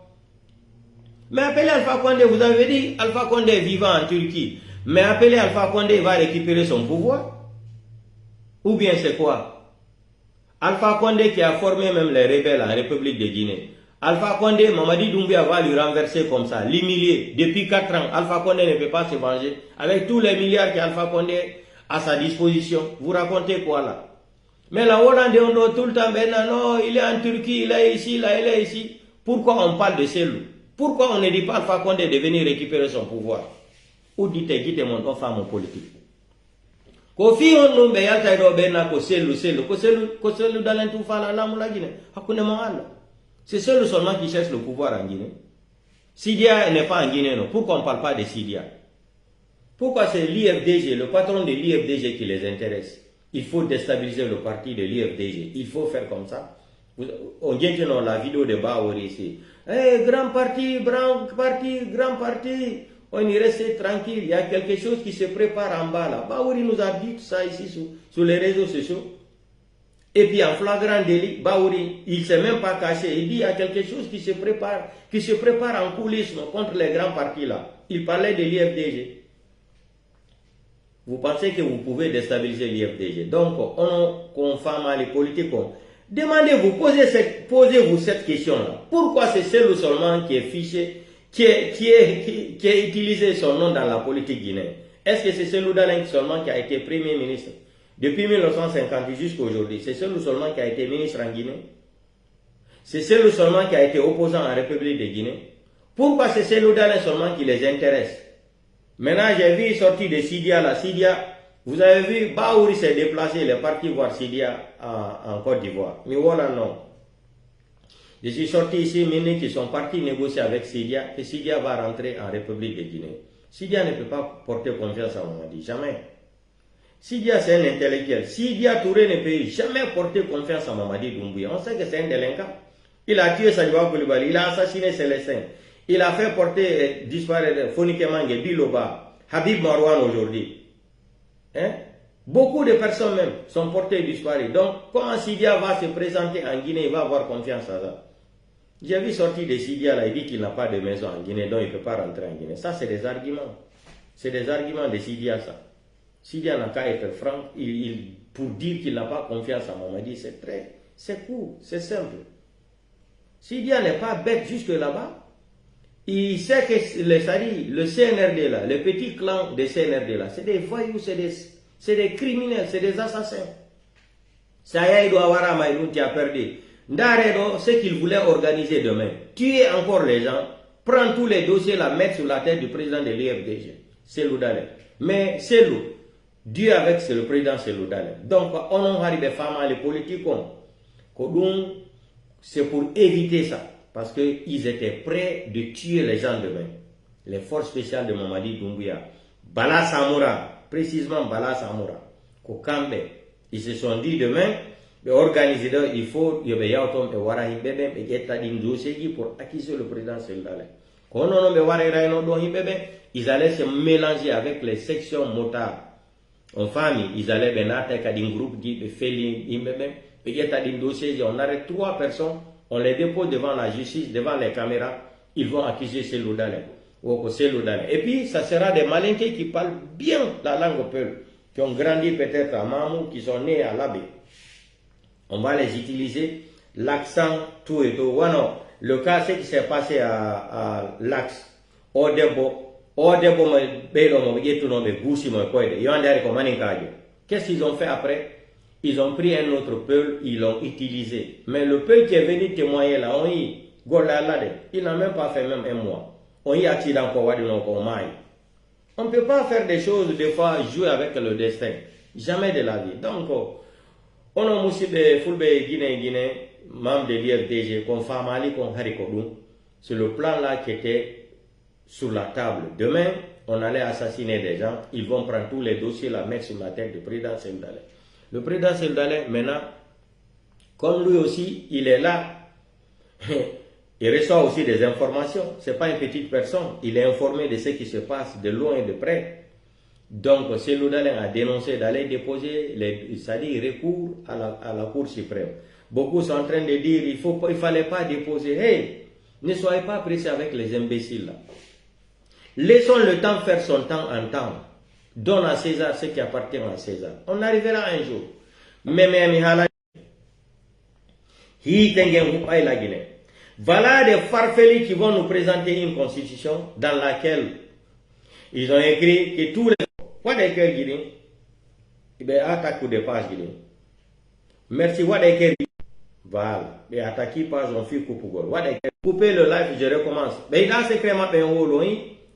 Mais appelez Alpha Condé, vous avez dit Alpha Condé est vivant en Turquie. Mais appelez Alpha Condé, il va récupérer son pouvoir. Ou bien c'est quoi? Alpha Condé qui a formé même les rebelles en République de Guinée. Alpha Condé, Mamadi Doumbouya va lui renverser comme ça, l'humilier. Depuis 4 ans, Alpha Condé ne peut pas se venger. Avec tous les milliards qu'Alpha Condé a à sa disposition. Vous racontez quoi là? Mais la Hollande, on doit tout le temps, ben non, il est en Turquie, il est ici, là, il est ici. Pourquoi on parle de Cellou? Pourquoi on ne dit pas Alpha Condé de venir récupérer son pouvoir? Ou dites mon femme politique. Kofi on nous beyalta do bena ko Cellou Dalein tout fa la mu la Guinée. Hakune mo Allah. C'est Cellou seulement qui cherche le pouvoir en Guinée. Sidia n'est pas en Guinée, non. Pourquoi on ne parle pas de Sidia? Pourquoi c'est l'IFDG, le patron de l'IFDG qui les intéresse? Il faut déstabiliser le parti de l'IFDG. Il faut faire comme ça. On dit que la vidéo de Baouri ici. Grand parti, grand parti. On y reste tranquille. Il y a quelque chose qui se prépare en bas là. Baouri nous a dit ça ici sur les réseaux sociaux. Et puis en flagrant délit, Baouri, il ne s'est même pas caché. Il dit il y a quelque chose qui se prépare en coulisses contre les grands partis là. Il parlait de l'IFDG. Vous pensez que vous pouvez déstabiliser l'IFDG. Donc, on confirme les politiques. Demandez-vous, posez-vous cette question-là. Pourquoi c'est Cellou seulement qui est fiché, qui a utilisé son nom dans la politique guinéenne? Est-ce que c'est Cellou Dalein seulement qui a été Premier ministre depuis 1950 jusqu'à aujourd'hui? C'est Cellou seulement qui a été ministre en Guinée? C'est Cellou seulement qui a été opposant en République de Guinée? Pourquoi c'est Cellou Dalein seulement qui les intéresse? Maintenant, j'ai vu sortir de Sidia, la Sidia. Vous avez vu, Baouri s'est déplacé, il est parti voir Sidia en Côte d'Ivoire. Mais voilà, non. Je suis sorti ici, Mini qui sont partis négocier avec Sidia, et Sidia va rentrer en République de Guinée. Sidia ne peut pas porter confiance à Mamadi, jamais. Sidia, c'est un intellectuel. Sidia Touré ne peut jamais porter confiance à Mamadi Doumbouya. On sait que c'est un délinquant. Il a tué Sadiwa Koulibaly, il a assassiné Célestin. Il a fait porter disparaître Fonike Mange, Biloba, Habib Marwan aujourd'hui. Beaucoup de personnes même sont portées disparues. Donc, quand Sidia va se présenter en Guinée, il va avoir confiance à ça. J'ai vu sortir de Sidia là, il dit qu'il n'a pas de maison en Guinée, donc il ne peut pas rentrer en Guinée. Ça, c'est des arguments. C'est des arguments de Sidia, ça. Sidia n'a qu'à être franc, pour dire qu'il n'a pas confiance à Mamadi, c'est court, c'est simple. Sidia n'est pas bête jusque là-bas. Il sait que le CNRD là, le petit clan de CNRD là, c'est des voyous, c'est des criminels, c'est des assassins. Ça y doit avoir un maïlou qui a perdu. Ndaredo, ce qu'il voulait organiser demain, tuer encore les gens, prendre tous les dossiers, la mettre sur la tête du président de l'IFDG, Cellou Dalein. Mais Cellou, Dieu avec, c'est le président Cellou Dalein. Donc, on a des femmes, les politiques, c'est pour éviter ça. Parce qu'ils étaient prêts de tuer les gens demain. Les forces spéciales de Mamadi Doumbouya. Bala Samoura, précisément Bala Samoura. Kokambe. Ils se sont dit demain, organiser, il faut, pour accuser le président Seldale. Ils allaient se mélanger avec les sections motards. En famille, ils allaient benate un groupe de Feli, on arrête 3 personnes. On les dépose devant la justice, devant les caméras, ils vont accuser Cellou Dalein. Et puis, ça sera des malinqués qui parlent bien la langue peul, qui ont grandi peut-être à Mamou, qui sont nés à Labé. On va les utiliser, l'accent, tout et tout. Voilà, le cas, c'est qui s'est passé à l'Axe. Odebo, me bedo mo yetu no me gusi mo koide. Yo andare ko maninkajo. Qu'est-ce qu'ils ont fait après? Ils ont pris un autre peuple, ils l'ont utilisé. Mais le peuple qui est venu témoigner là, il n'a même pas fait même un mois. On y a tiré encore. On ne peut pas faire des choses, des fois, jouer avec le destin. Jamais de la vie. Donc, on a aussi des Fulbe Guinée, membres de l'IFDG, qu'on fait Mali, qu'on Harikoudou. C'est le plan là qui était sur la table. Demain, on allait assassiner des gens. Ils vont prendre tous les dossiers, la mettre sur la tête du président Seldalé. Le président Seldalé, maintenant, comme lui aussi, il est là. Il reçoit aussi des informations. Ce n'est pas une petite personne. Il est informé de ce qui se passe de loin et de près. Donc, Seloudalé a dénoncé d'aller déposer c'est-à-dire recours à la Cour suprême. Beaucoup sont en train de dire il ne fallait pas déposer. Hey, ne soyez pas pressés avec les imbéciles là. Laissons le temps faire son temps en temps. Donne à César ce qui appartient à César. On arrivera un jour. Mais la Guinée. Voilà des farfelis qui vont nous présenter une constitution dans laquelle ils ont écrit que tous les... Merci. Voilà. Et attaquer pas un fil coupugol. Couper le live, je recommence. Mais il a secrètement fait un wolo.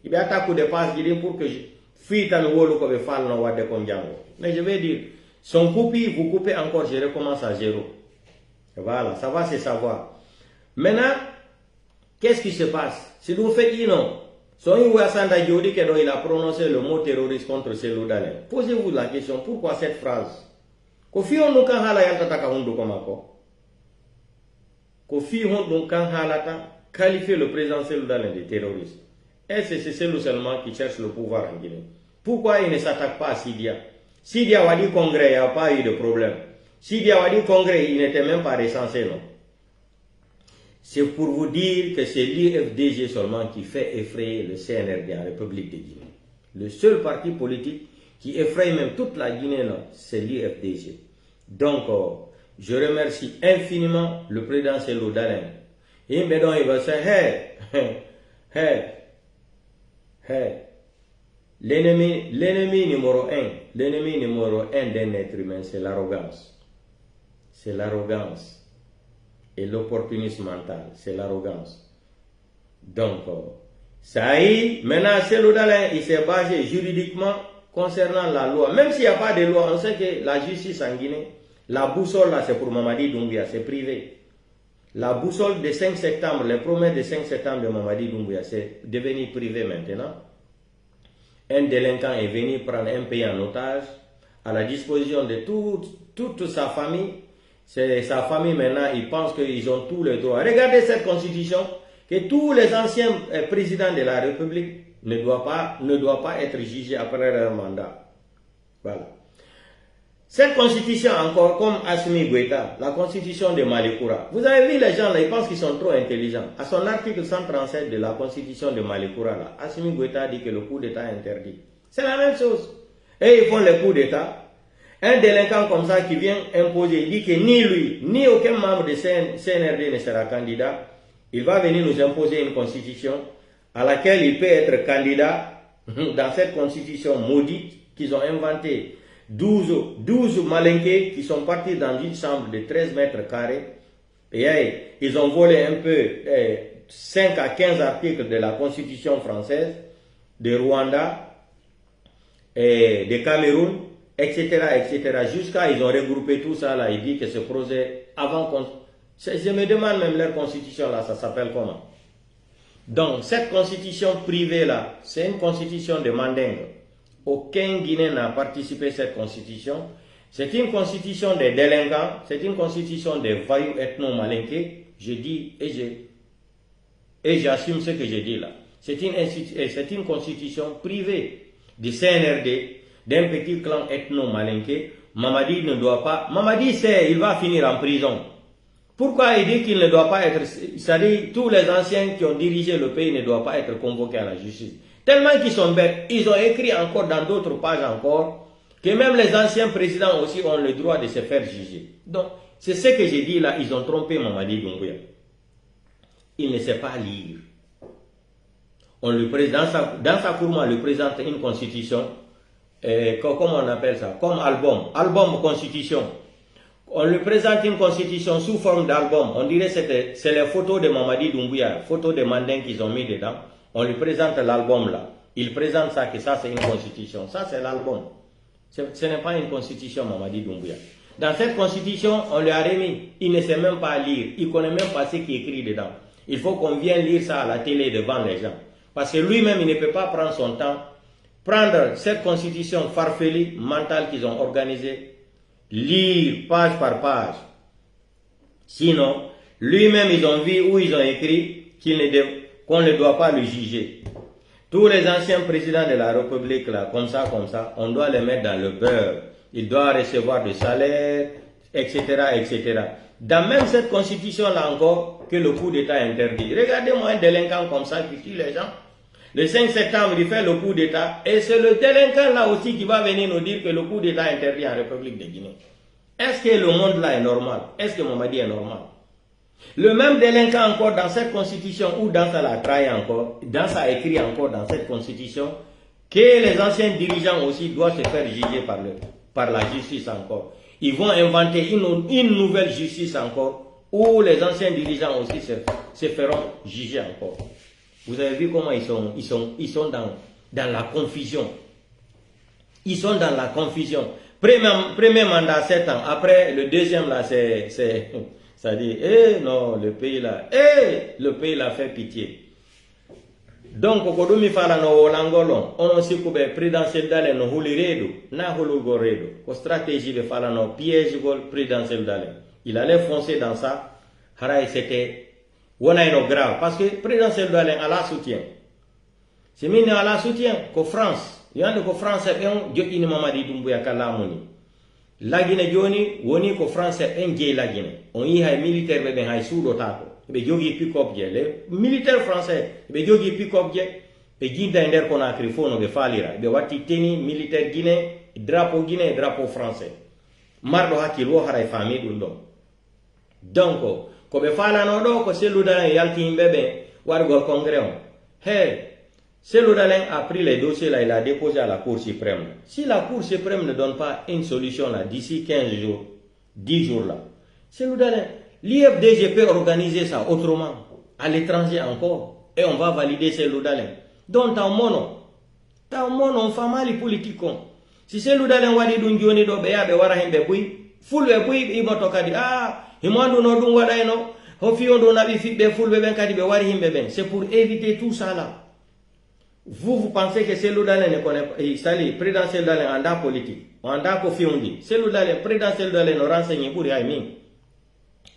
Il a attaqué des passes pour que je fuis dans le wolo comme fall dans le konjango. Mais je vais dire, son coupé, vous coupez encore, je recommence à zéro. Voilà, ça va se savoir. Maintenant, qu'est-ce qui se passe? Si vous faites non, il a prononcé le mot terroriste contre Seloudalé. Posez-vous la question, pourquoi cette phrase? Kofi on nous kan hala yalta taka hundu komako. Kofi on nous kan halata qualifier le président Seloudalé de terroriste. Et c'est Selou seulement qui cherche le pouvoir en Guinée. Pourquoi il ne s'attaque pas à Sidia? Sidia a dit congrès, il n'y a pas eu de problème. Sidia a dit congrès, il n'était même pas recensé, non. C'est pour vous dire que c'est l'IFDG seulement qui fait effrayer le CNRD en République de Guinée. Le seul parti politique qui effraie même toute la Guinée, c'est l'IFDG. Donc, je remercie infiniment le président Seloudalé. Et maintenant, il va dire, l'ennemi numéro un d'un être humain, c'est l'arrogance. C'est l'arrogance. Et l'opportunisme mental, c'est l'arrogance. Donc, ça y est, maintenant, Seloudalé, il s'est basé juridiquement concernant la loi. Même s'il n'y a pas de loi, on sait que la justice en Guinée, la boussole là, c'est pour Mamadi Doumbouya, c'est privé. La boussole de 5 septembre, les promesses de 5 septembre de Mamadi Doumbouya, c'est devenu privé maintenant. Un délinquant est venu prendre un pays en otage, à la disposition de toute sa famille. C'est sa famille maintenant, ils pensent qu'ils ont tous les droits. Regardez cette constitution, que tous les anciens présidents de la République ne doivent pas être jugés après leur mandat. Voilà. Cette constitution encore, comme Assimi Goïta, la constitution de Malikoura. Vous avez vu les gens là, ils pensent qu'ils sont trop intelligents. À son article 137 de la constitution de Malikoura, là, Assimi Goïta dit que le coup d'État est interdit. C'est la même chose. Et ils font le coup d'État. Un délinquant comme ça qui vient imposer, il dit que ni lui, ni aucun membre de CNRD ne sera candidat. Il va venir nous imposer une constitution à laquelle il peut être candidat dans cette constitution maudite qu'ils ont inventée. 12 malinqués qui sont partis dans une chambre de 13 mètres carrés. Et ils ont volé un peu 5 à 15 articles de la constitution française, de Rwanda et de Cameroun, etc. Jusqu'à ils ont regroupé tout ça là. Ils disent que ce projet avant... Je me demande même leur constitution là, ça s'appelle comment? Donc cette constitution privée là, c'est une constitution de mandingue. Aucun Guinéen n'a participé à cette constitution. C'est une constitution des délinquants, c'est une constitution des voyous ethno-malinqués. Je dis et j'assume ce que je dis là. C'est une constitution privée du CNRD, d'un petit clan ethno-malinqué. Mamadi ne doit pas... Mamadi sait, il va finir en prison. Pourquoi il dit qu'il ne doit pas être... C'est-à-dire, tous les anciens qui ont dirigé le pays ne doivent pas être convoqués à la justice. Tellement qu'ils sont bêtes, ils ont écrit encore dans d'autres pages encore, que même les anciens présidents aussi ont le droit de se faire juger. Donc, c'est ce que j'ai dit là, ils ont trompé Mamadi Doumbouya. Il ne sait pas lire. On lui présente, dans sa cour, on lui présente une constitution comment on appelle ça, comme album constitution. On lui présente une constitution sous forme d'album. On dirait que c'est les photos de Mamadi Doumbouya, photos de Mandin qu'ils ont mis dedans. On lui présente l'album là. Il présente ça, que ça c'est une constitution. Ça c'est l'album. Ce n'est pas une constitution Mamadi Doumbouya. Dans cette constitution, on lui a remis. Il ne sait même pas lire. Il ne connaît même pas ce qui est écrit dedans. Il faut qu'on vienne lire ça à la télé devant les gens. Parce que lui-même, il ne peut pas prendre son temps, prendre cette constitution farfelue, mentale qu'ils ont organisée, lire page par page. Sinon, lui-même, ils ont vu où ils ont écrit qu'on ne doit pas le juger. Tous les anciens présidents de la République, là, comme ça, on doit les mettre dans le beurre. Ils doivent recevoir du salaire, etc., etc. Dans même cette constitution-là encore, que le coup d'État interdit. Regardez-moi un délinquant comme ça qui tue les gens. Le 5 septembre, il fait le coup d'État. Et c'est le délinquant là aussi qui va venir nous dire que le coup d'État interdit en République de Guinée. Est-ce que le monde là est normal? Est-ce que Mamadi est normal? Le même délinquant encore dans cette constitution, ou dans ça la trahi encore, dans ça écrit encore dans cette constitution, que les anciens dirigeants aussi doivent se faire juger par la justice encore. Ils vont inventer une nouvelle justice encore, où les anciens dirigeants aussi se feront juger encore. Vous avez vu comment ils sont dans la confusion. Ils sont dans la confusion. Premier mandat 7 ans. Après, le deuxième là, ça dit, non, le pays là fait pitié. Donc, quand on fala no langolon, on sait que le présidentiel d'Allen no huliredo, na hulugoredo, ko stratégie de fala no piège gol présidentiel d'Allen. Il allait foncer dans ça. Haray c'était no grave parce que présidentiel d'Allen a la soutien. C'est mine à la soutien que France. Il y a que France est un jotini Mamadi Doumbouya kalamoni. La Guinée joni woni ko France est un la Guinée. On y a militaire be hay sudo tako. Be jogi pick-up je les militaires français be jogi pick-up je be jinda nder Conakry fono be falira be watti teni militaire Guinée drapeau français mardo hakilo haray famille dum do. Donc ko be falano do ko seludalen yalti himbe be wargol congrès on Seludalen a pris les dossiers là, il a déposé à la Cour suprême. Si la Cour suprême ne donne pas une solution là d'ici 15 jours, 10 jours là, Seludalen, l'IFDG peut organiser ça autrement, à l'étranger encore, et on va valider Seludalen. Donc t'as un mono, on fait mal les politiques. Si Seludalen wadi dunjoni do beya be wara himbe bui, fulbe bui ibo to kadi himandu no dum wada no, hofion do nabi fibbe fulbe ben kadi be wari himbe ben. C'est pour éviter tout ça là. Vous pensez que c'est l'Oudalen ne connaît pas, c'est présidentiel d'Alen en da politique, en da kofi on dit, c'est l'Oudalen présidentiel d'Alen nous renseigner pour y aller.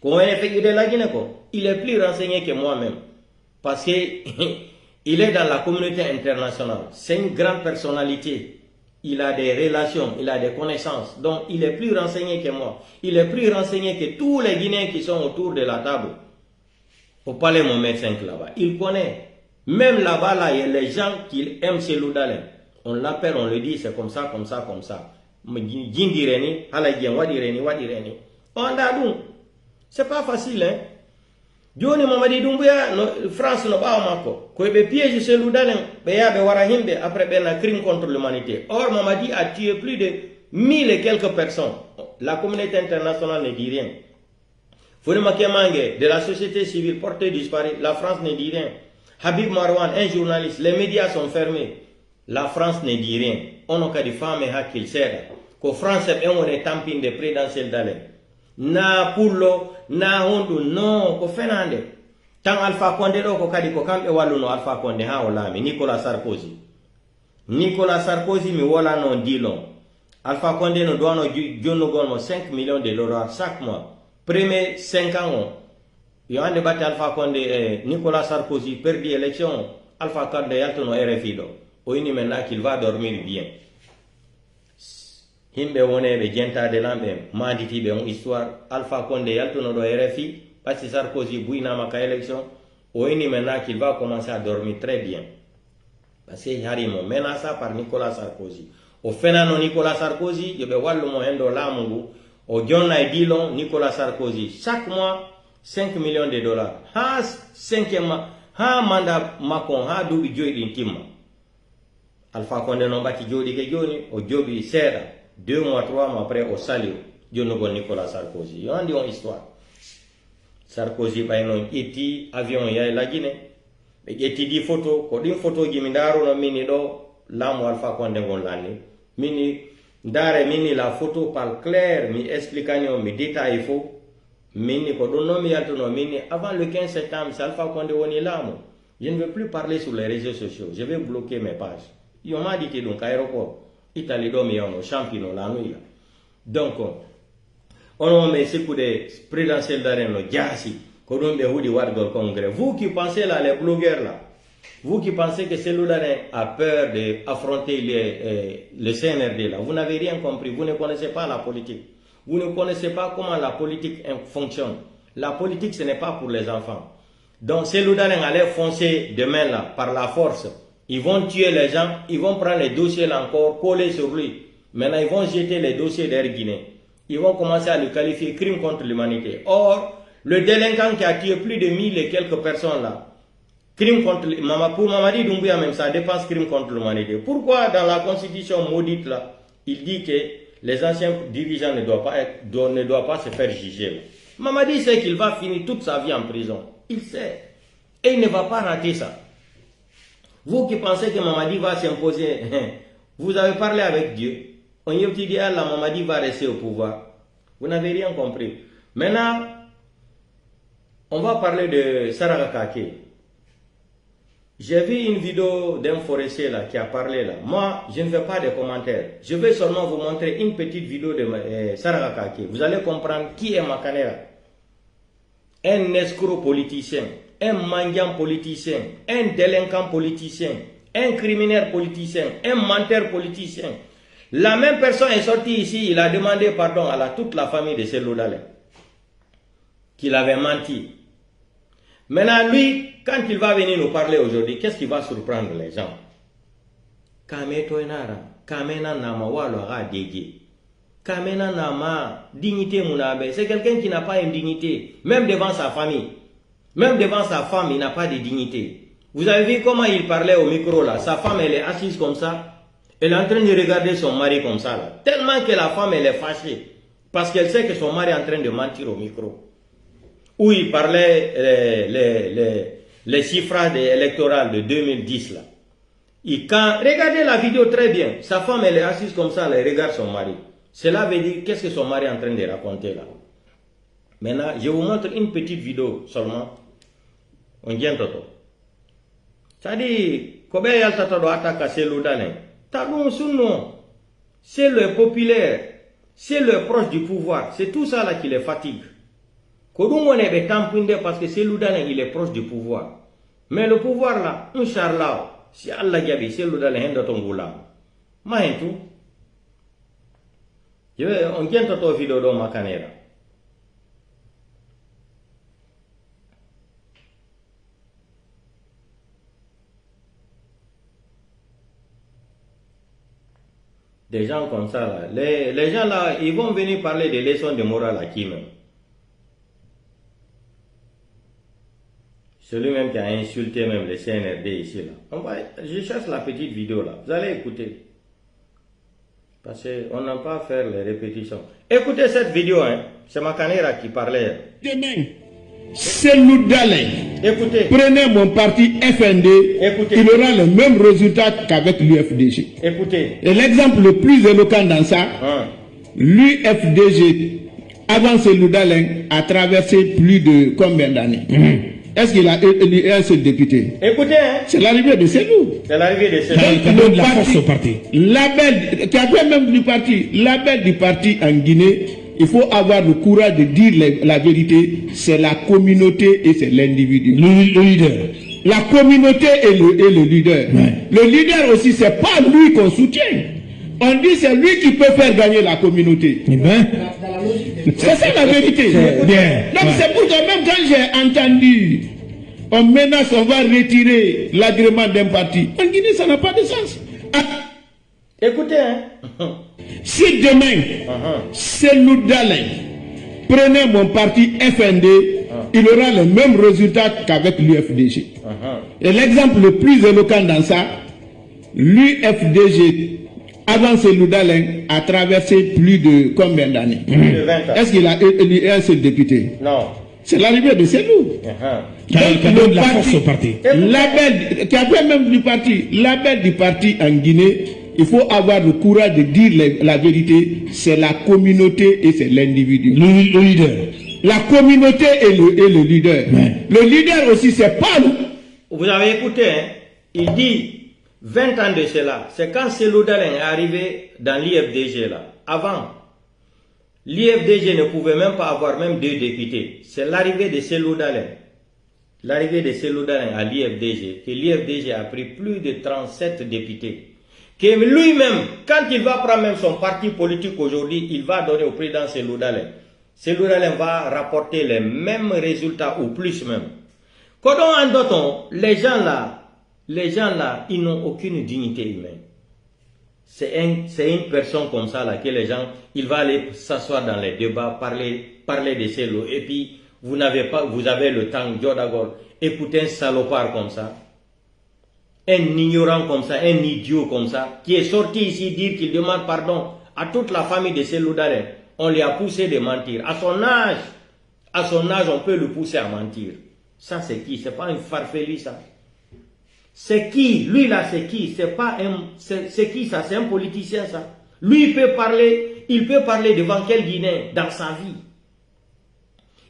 Comment il fait de la Guinée quoi? Il est plus renseigné que moi-même, parce que il est dans la communauté internationale. C'est une grande personnalité. Il a des relations, il a des connaissances, donc il est plus renseigné que moi. Il est plus renseigné que tous les Guinéens qui sont autour de la table. Faut parler mon médecin là-bas. Il connaît. Même là-bas, là, il y a les gens qui aiment Seludalen. On l'appelle, on le dit, c'est comme ça. C'est pas facile, hein. Joni Mamadi Doumbouya, France no ba mako. Ko be piège Seludalen, be ya be wara himbe après ben crime contre l'humanité. Or Mamadi a tué plus de 1000 et quelques personnes. La communauté internationale ne dit rien. Founima Kemangue, de la société civile portée disparue, la France ne dit rien. Habib Marwan, un journaliste, les médias sont fermés. La France ne dit rien. On n'a qu'à des femmes et qu'il sert. Que France est un tampin de présidentiel d'Allen. Na Poulo, na Hondu, non, ko Fernande. Tant Alpha Condé, ko kadi ko kambe waluno Alpha Condé ha olami, Nicolas Sarkozy. Nicolas Sarkozy mi wala non dilon. Alpha Condé no doit no jonno gonmo 5 millions de dollars chaque mois. Premier 5 ans. Il y a un débat Alpha Condé Nicolas Sarkozy perd l'élection. Alpha Condé yalto no RFI do. Oyini maintenant qu'il va dormir bien. Himbe wone be jenta de lambe manditi be on histoire Alpha Condé yalto no do RFI parce que Sarkozy bouina maka élection. Oyini maintenant qu'il va commencer à dormir très bien. Parce que harimo menacé par Nicolas Sarkozy. Au fenano Nicolas Sarkozy, je be wallo mo hendo lamungu. Au John Dilon Nicolas Sarkozy chaque mois 5 millions de dollars. Ha 5e ha manda Macron ha dubi joyi din timma. Alpha Condé non bati jodi ke joni o jobi sera 2 mois 3 mois après au Saliou jono gon Nicolas Sarkozy yo andi on histoire Sarkozy bay non eti avion ya la Guinée be eti di photo ko din photo ji mi ndaro no mini do lamu Alpha Condé gon lani mini ndare mini la photo parle clair mi explicanio mi détail fo mini ko don no mi alto no mini avant le 15 septembre Alpha Condé woni lamu. Je ne veux plus parler sur les réseaux sociaux, je vais bloquer mes pages. Ils m'ont dit que donc aéroport Italie domi on champion la nuit. Donc on met ce coup de présidentiel d'arène jasi ko don be hudi wargol congrès. Vous qui pensez là les blogueurs là, vous qui pensez que c'est l'Oudarène a peur d'affronter le CNRD là, vous n'avez rien compris, vous ne connaissez pas la politique. Vous ne connaissez pas comment la politique fonctionne. La politique ce n'est pas pour les enfants. Donc ces Loudarènes allaient foncer demain là par la force. Ils vont tuer les gens, ils vont prendre les dossiers là encore, coller sur lui. Maintenant ils vont jeter les dossiers d'Air Guinée. Ils vont commencer à le qualifier crime contre l'humanité. Or, le délinquant qui a tué plus de 1000 et quelques personnes là, crime contre pour Mamadi Doumbouya même ça dépasse crime contre l'humanité. Pourquoi dans la constitution maudite là, il dit que les anciens dirigeants ne doivent pas se faire juger là. Mamadi sait qu'il va finir toute sa vie en prison. Il sait. Et il ne va pas rater ça. Vous qui pensez que Mamadi va s'imposer, vous avez parlé avec Dieu. On y a dit la Mamadi va rester au pouvoir. Vous n'avez rien compris. Maintenant, on va parler de Saraka Kake. J'ai vu une vidéo d'un forestier là qui a parlé là. Moi, je ne fais pas de commentaires. Je vais seulement vous montrer une petite vidéo de Saraka Kake. Vous allez comprendre qui est Makanera. Un escroc politicien, un mendiant politicien, un délinquant politicien, un criminel politicien, un menteur politicien. La même personne est sortie ici, il a demandé pardon à toute la famille de Seloudale, qu'il avait menti. Maintenant, lui, quand il va venir nous parler aujourd'hui, qu'est-ce qui va surprendre les gens? Kamena nama walo ra dédié. Kamena nama dignité munabe. C'est quelqu'un qui n'a pas une dignité, même devant sa famille. Même devant sa femme, il n'a pas de dignité. Vous avez vu comment il parlait au micro là? Sa femme, elle est assise comme ça. Elle est en train de regarder son mari comme ça là. Tellement que la femme, elle est fâchée. Parce qu'elle sait que son mari est en train de mentir au micro. Où il parlait les chiffrages électoraux de 2010 là. Regardez la vidéo très bien. Sa femme, elle est assise comme ça, elle regarde son mari. Cela veut dire qu'est-ce que son mari est en train de raconter là. Maintenant, je vous montre une petite vidéo seulement. On vient toto. Ça dit, Kobe Yaltato doit attaquer Seloudane. Tabou Souno, c'est le populaire, c'est le proche du pouvoir. C'est tout ça là qui les fatigue. Kodumone est tampinde parce que Seloudane il est proche du pouvoir. Mais le pouvoir là, Inch'Allah, si Allah gabi Seloudane hendatongula. Mahentu. On vient toto vidéo dans ma caméra. Des gens comme ça là, les gens là, ils vont venir parler des leçons de morale à qui même? Celui même qui a insulté même le CNRD ici là. Je cherche la petite vidéo là, vous allez écouter. Parce qu'on n'a pas à faire les répétitions. Écoutez cette vidéo, hein. C'est Makanera qui parlait. Demain, Seloudale. Écoutez. Prenez mon parti FND. Écoutez. Il aura le même résultat qu'avec l'UFDG. Écoutez. Et l'exemple le plus éloquent dans ça, l'UFDG, avant Seloudale, a traversé plus de combien d'années? Est-ce qu'il a élu un seul député? Écoutez, hein. C'est l'arrivée de Selou. C'est l'arrivée de Selou. Donc, la force au parti. Label, qui a fait même du parti, label du parti en Guinée, il faut avoir le courage de dire la vérité, c'est la communauté et c'est l'individu. Le leader. La communauté et le leader. Ouais. Le leader aussi, c'est pas lui qu'on soutient. On dit c'est lui qui peut faire gagner la communauté. Eh ben, c'est ça la vérité. Bien. Donc c'est pour ça même quand j'ai entendu on menace, on va retirer l'agrément d'un parti. En Guinée, ça n'a pas de sens. Écoutez, hein. Si demain, Seloudale, prenez mon parti FND, il aura le même résultat qu'avec l'UFDG. Et l'exemple le plus éloquent dans ça, l'UFDG, avant Cellou Dalein, a traversé plus de combien d'années? Plus de 20 ans. Est-ce qu'il a élu un seul député? Non. C'est l'arrivée de Cellou. Uh-huh. Donc, le la force au parti. Label, qui a fait même du parti, label du parti en Guinée, il faut avoir le courage de dire la vérité, c'est la communauté et c'est l'individu. Le leader. La communauté et le leader. Ouais. Le leader aussi, c'est pas nous. Vous avez écouté, hein? Il dit 20 ans de cela, c'est quand Cellou Dalein est arrivé dans l'IFDG là. Avant, l'IFDG ne pouvait même pas avoir même 2 députés. C'est l'arrivée de Cellou Dalein. L'arrivée de Cellou Dalein à l'IFDG, que l'IFDG a pris plus de 37 députés. Que lui-même, quand il va prendre même son parti politique aujourd'hui, il va donner au président Cellou Dalein. Cellou Dalein va rapporter les mêmes résultats ou plus même. Quand on entend les gens là, ils n'ont aucune dignité humaine. C'est une personne comme ça là que les gens, il va aller s'asseoir dans les débats, parler de Cellou, et puis vous avez le temps, d'abord écouter un salopard comme ça, un ignorant comme ça, un idiot comme ça, qui est sorti ici dire qu'il demande pardon à toute la famille de Cellou Dalein. On lui a poussé de mentir. À son âge, on peut le pousser à mentir. Ça c'est qui? C'est pas un farfelu ça. C'est qui? Lui là c'est qui? C'est pas un... C'est qui ça? C'est un politicien ça. Lui il peut parler devant quel Guinéen dans sa vie?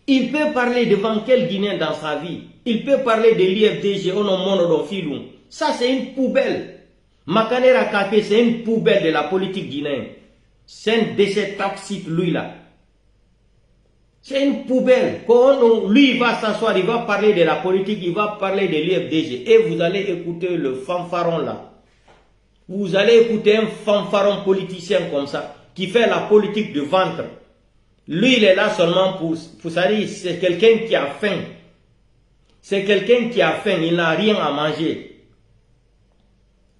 Il peut parler devant quel Guinéen dans sa vie? Il peut parler de l'IFDG, on en monde dans Filou. Ça c'est une poubelle. Makanera Kake c'est une poubelle de la politique guinéenne. C'est un déchet toxique lui là. C'est une poubelle. Quand lui il va s'asseoir, il va parler de la politique, il va parler de l'IFDG. Et vous allez écouter le fanfaron là. Vous allez écouter un fanfaron politicien comme ça, qui fait la politique de ventre. Lui il est là seulement pour ça dire, c'est quelqu'un qui a faim. C'est quelqu'un qui a faim, il n'a rien à manger.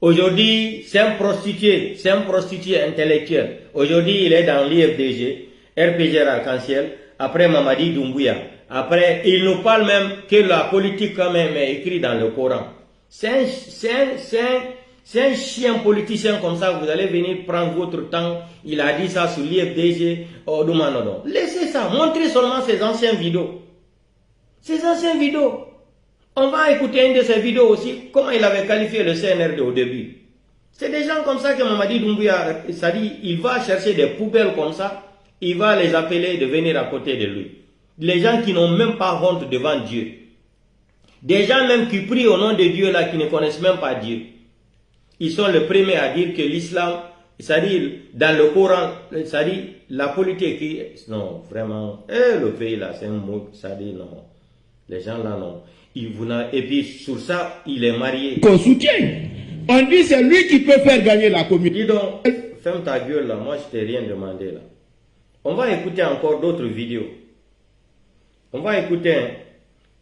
Aujourd'hui, c'est un prostitué intellectuel. Aujourd'hui, il est dans l'IFDG, RPG Arc-en-Ciel, après Mamadi Doumbouya. Après, il nous parle même que la politique quand même est écrite dans le Coran. C'est un chien politicien comme ça, vous allez venir prendre votre temps. Il a dit ça sur l'IFDG. Oh, laissez ça, montrez seulement ses anciennes vidéos. Ses anciennes vidéos. On va écouter une de ces vidéos aussi, comment il avait qualifié le CNRD au début. C'est des gens comme ça que Mamadi Doumbouya, ça dit, il va chercher des poubelles comme ça, il va les appeler de venir à côté de lui. Les gens qui n'ont même pas honte devant Dieu. Des gens même qui prient au nom de Dieu là, qui ne connaissent même pas Dieu. Ils sont les premiers à dire que l'islam, c'est-à-dire dans le Coran, c'est-à-dire la politique, non, vraiment, le pays là, c'est un mot, c'est-à-dire non. Les gens là, non. Et puis sur ça, il est marié. Qu'on soutient. On dit c'est lui qui peut faire gagner la communauté. Dis donc, ferme ta gueule là, moi je t'ai rien demandé là. On va écouter encore d'autres vidéos. On va écouter,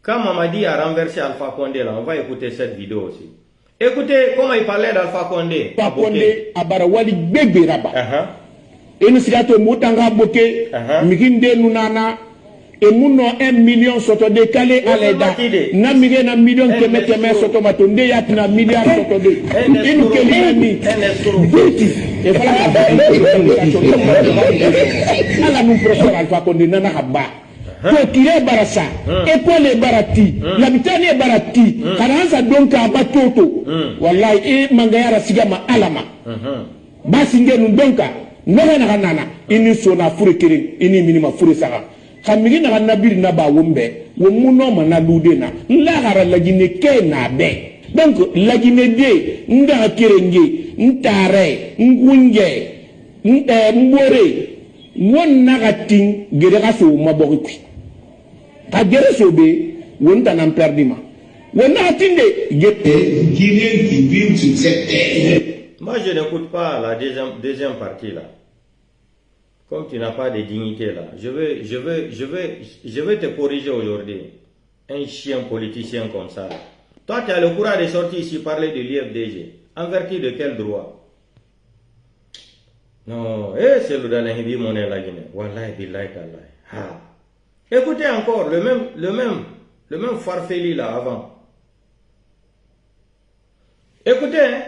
quand Mamadi a renversé Alpha Condé là, on va écouter cette vidéo aussi. Écoutez comment il parlait d'Alpha Condé. Alpha Condé, Abarawali Beberaba. Et nous sommes Moutanga Boke, Mikinde Nunana. Et mouno 1 million soto de kale aleda na mige na million keme soto matonde ya na milliard soto de inu keli ni e fala ala nous professeur Alpha Condé nana haba ko tire barasa e ko le barati la bitani barati karanza donka abatoto wallahi e mangaya sigama alama basi ngenu donka nona na kanana ini sona fure kere ini minima fure saka kamigi na nabiri na ba wombe wo muno ma na lude na la hara lagine ke na be donc lagine de nda kerenge ntare ngunje mbore won na gatin gere ga so mabokwi ta gere so be won ta nan perdima won na tinde gete Guinéens qui vivent sur cette terre. Moi je n'écoute pas la deuxième partie là. Comme tu n'as pas de dignité là, je vais te corriger aujourd'hui. Un chien politicien comme ça. Toi, tu as le courage de sortir ici parler de l'IFDG. En vertu de quel droit? Non, c'est le Dalein mon la Guinée. Wallahi billahi tallahi. Écoutez encore, le même farfeli là avant. Écoutez, hein?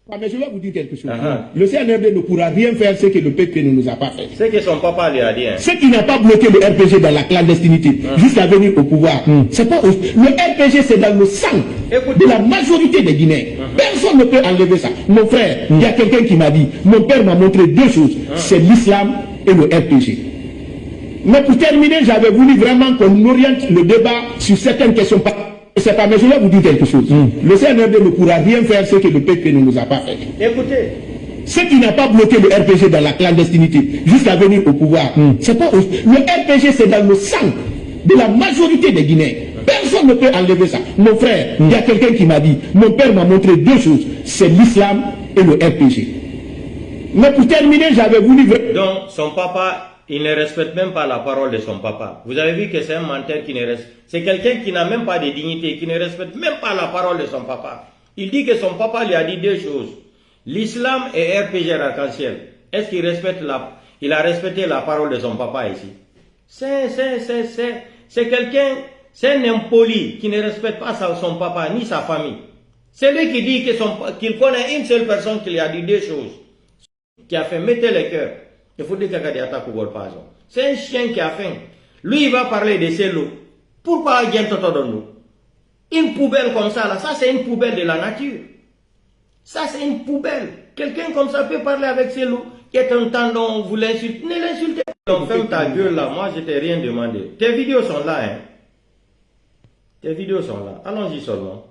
Mais je vais vous dire quelque chose. Le CNRD ne pourra rien faire ce que le PPP ne nous a pas fait. Ce que son papa lui a dit. Ce qui n'a pas bloqué le RPG dans la clandestinité, jusqu'à venir au pouvoir. C'est pas le RPG, c'est dans le sang de la majorité des Guinéens. Personne ne peut enlever ça. Mon frère, il y a quelqu'un qui m'a dit, mon père m'a montré deux choses. C'est l'islam et le RPG. Mais pour terminer, j'avais voulu vraiment qu'on oriente le débat sur certaines questions. C'est pas, mais je vais vous dire quelque chose. Le CNRD ne pourra rien faire ce que le PPP ne nous a pas fait. Écoutez. Ce qui n'a pas bloqué le RPG dans la clandestinité, jusqu'à venir au pouvoir, c'est pas le RPG, c'est dans le sang de la majorité des Guinéens. Personne ne peut enlever ça. Mon frère, il y a quelqu'un qui m'a dit, mon père m'a montré deux choses, c'est l'islam et le RPG. Mais pour terminer, j'avais voulu... Donc, son papa... Il ne respecte même pas la parole de son papa. Vous avez vu que c'est un menteur qui ne respecte... C'est quelqu'un qui n'a même pas de dignité, qui ne respecte même pas la parole de son papa. Il dit que son papa lui a dit deux choses. L'islam et RPG arc-en-ciel. Est-ce qu'il respecte il a respecté la parole de son papa ici? C'est quelqu'un, c'est un impoli qui ne respecte pas son papa ni sa famille. C'est lui qui dit qu'il connaît une seule personne qui lui a dit deux choses. Qui a fait mettre le cœur. Il faut dire qu'il y a c'est un chien qui a faim. Lui, il va parler de ses lots. Pourquoi il y a une poubelle comme ça, là, ça c'est une poubelle de la nature. Ça c'est une poubelle. Quelqu'un comme ça peut parler avec ses lots. Qui est un tendon, vous l'insultez. Ne l'insultez pas. Donc ferme ta gueule là, moi je t'ai rien demandé. Tes vidéos sont là, hein. Tes vidéos sont là. Allons-y seulement.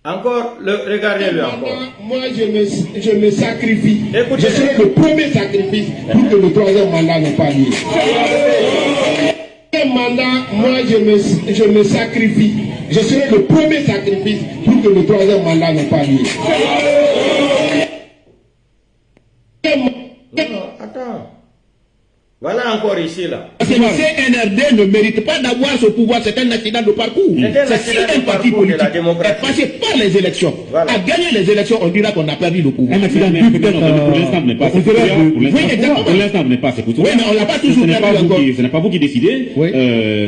Encore, regardez-le encore. Moi, je me sacrifie. Écoutez, je serai le premier sacrifice pour que le troisième mandat ne pas lieu. Le mandat, moi, je me sacrifie. Je serai le premier sacrifice pour que le troisième mandat ne pas lieu. Non, attends. Voilà encore ici là. Parce que le CNRD ne mérite pas d'avoir ce pouvoir, c'est un accident de parcours. C'est si un parti politique est passé par les élections, a gagné les élections, on dira qu'on a perdu le pouvoir. Un accident pour l'instant n'est pas. Pour l'instant n'est pas. C'est pour oui, mais on l'a pas toujours perdu encore. Ce n'est pas vous qui décidez,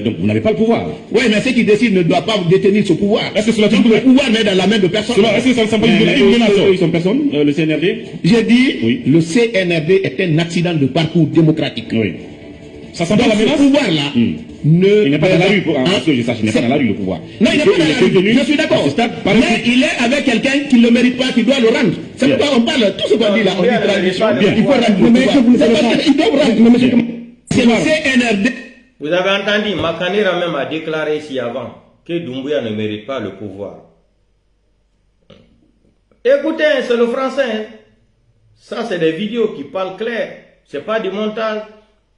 donc vous n'avez pas le pouvoir. Oui, mais ceux qui décident ne doivent pas détenir ce pouvoir. Est-ce que le pouvoir n'est dans la main de personne? Est-ce que ça ne semble pas une personne, le CNRD? J'ai dit, le CNRD est un accident de parcours démocratique. Oui. Ça sent pas la menace. Ce pouvoir-là, il n'est pas dans la rue, parce que je sache, il n'est pas dans la rue le pouvoir. Non, il n'est pas dans la rue, je suis d'accord. Mais il est avec quelqu'un qui ne le mérite pas, qui doit le rendre. C'est pourquoi on parle, tout ce qu'on dit là, on dit tradition, il faut rendre le pouvoir. Il doit rendre, c'est le CNRD. Vous avez entendu, Makanera même a déclaré ici avant que Doumbouya ne mérite pas le pouvoir. Écoutez, c'est le français. Ça, c'est des vidéos qui parlent clair. C'est pas du montage.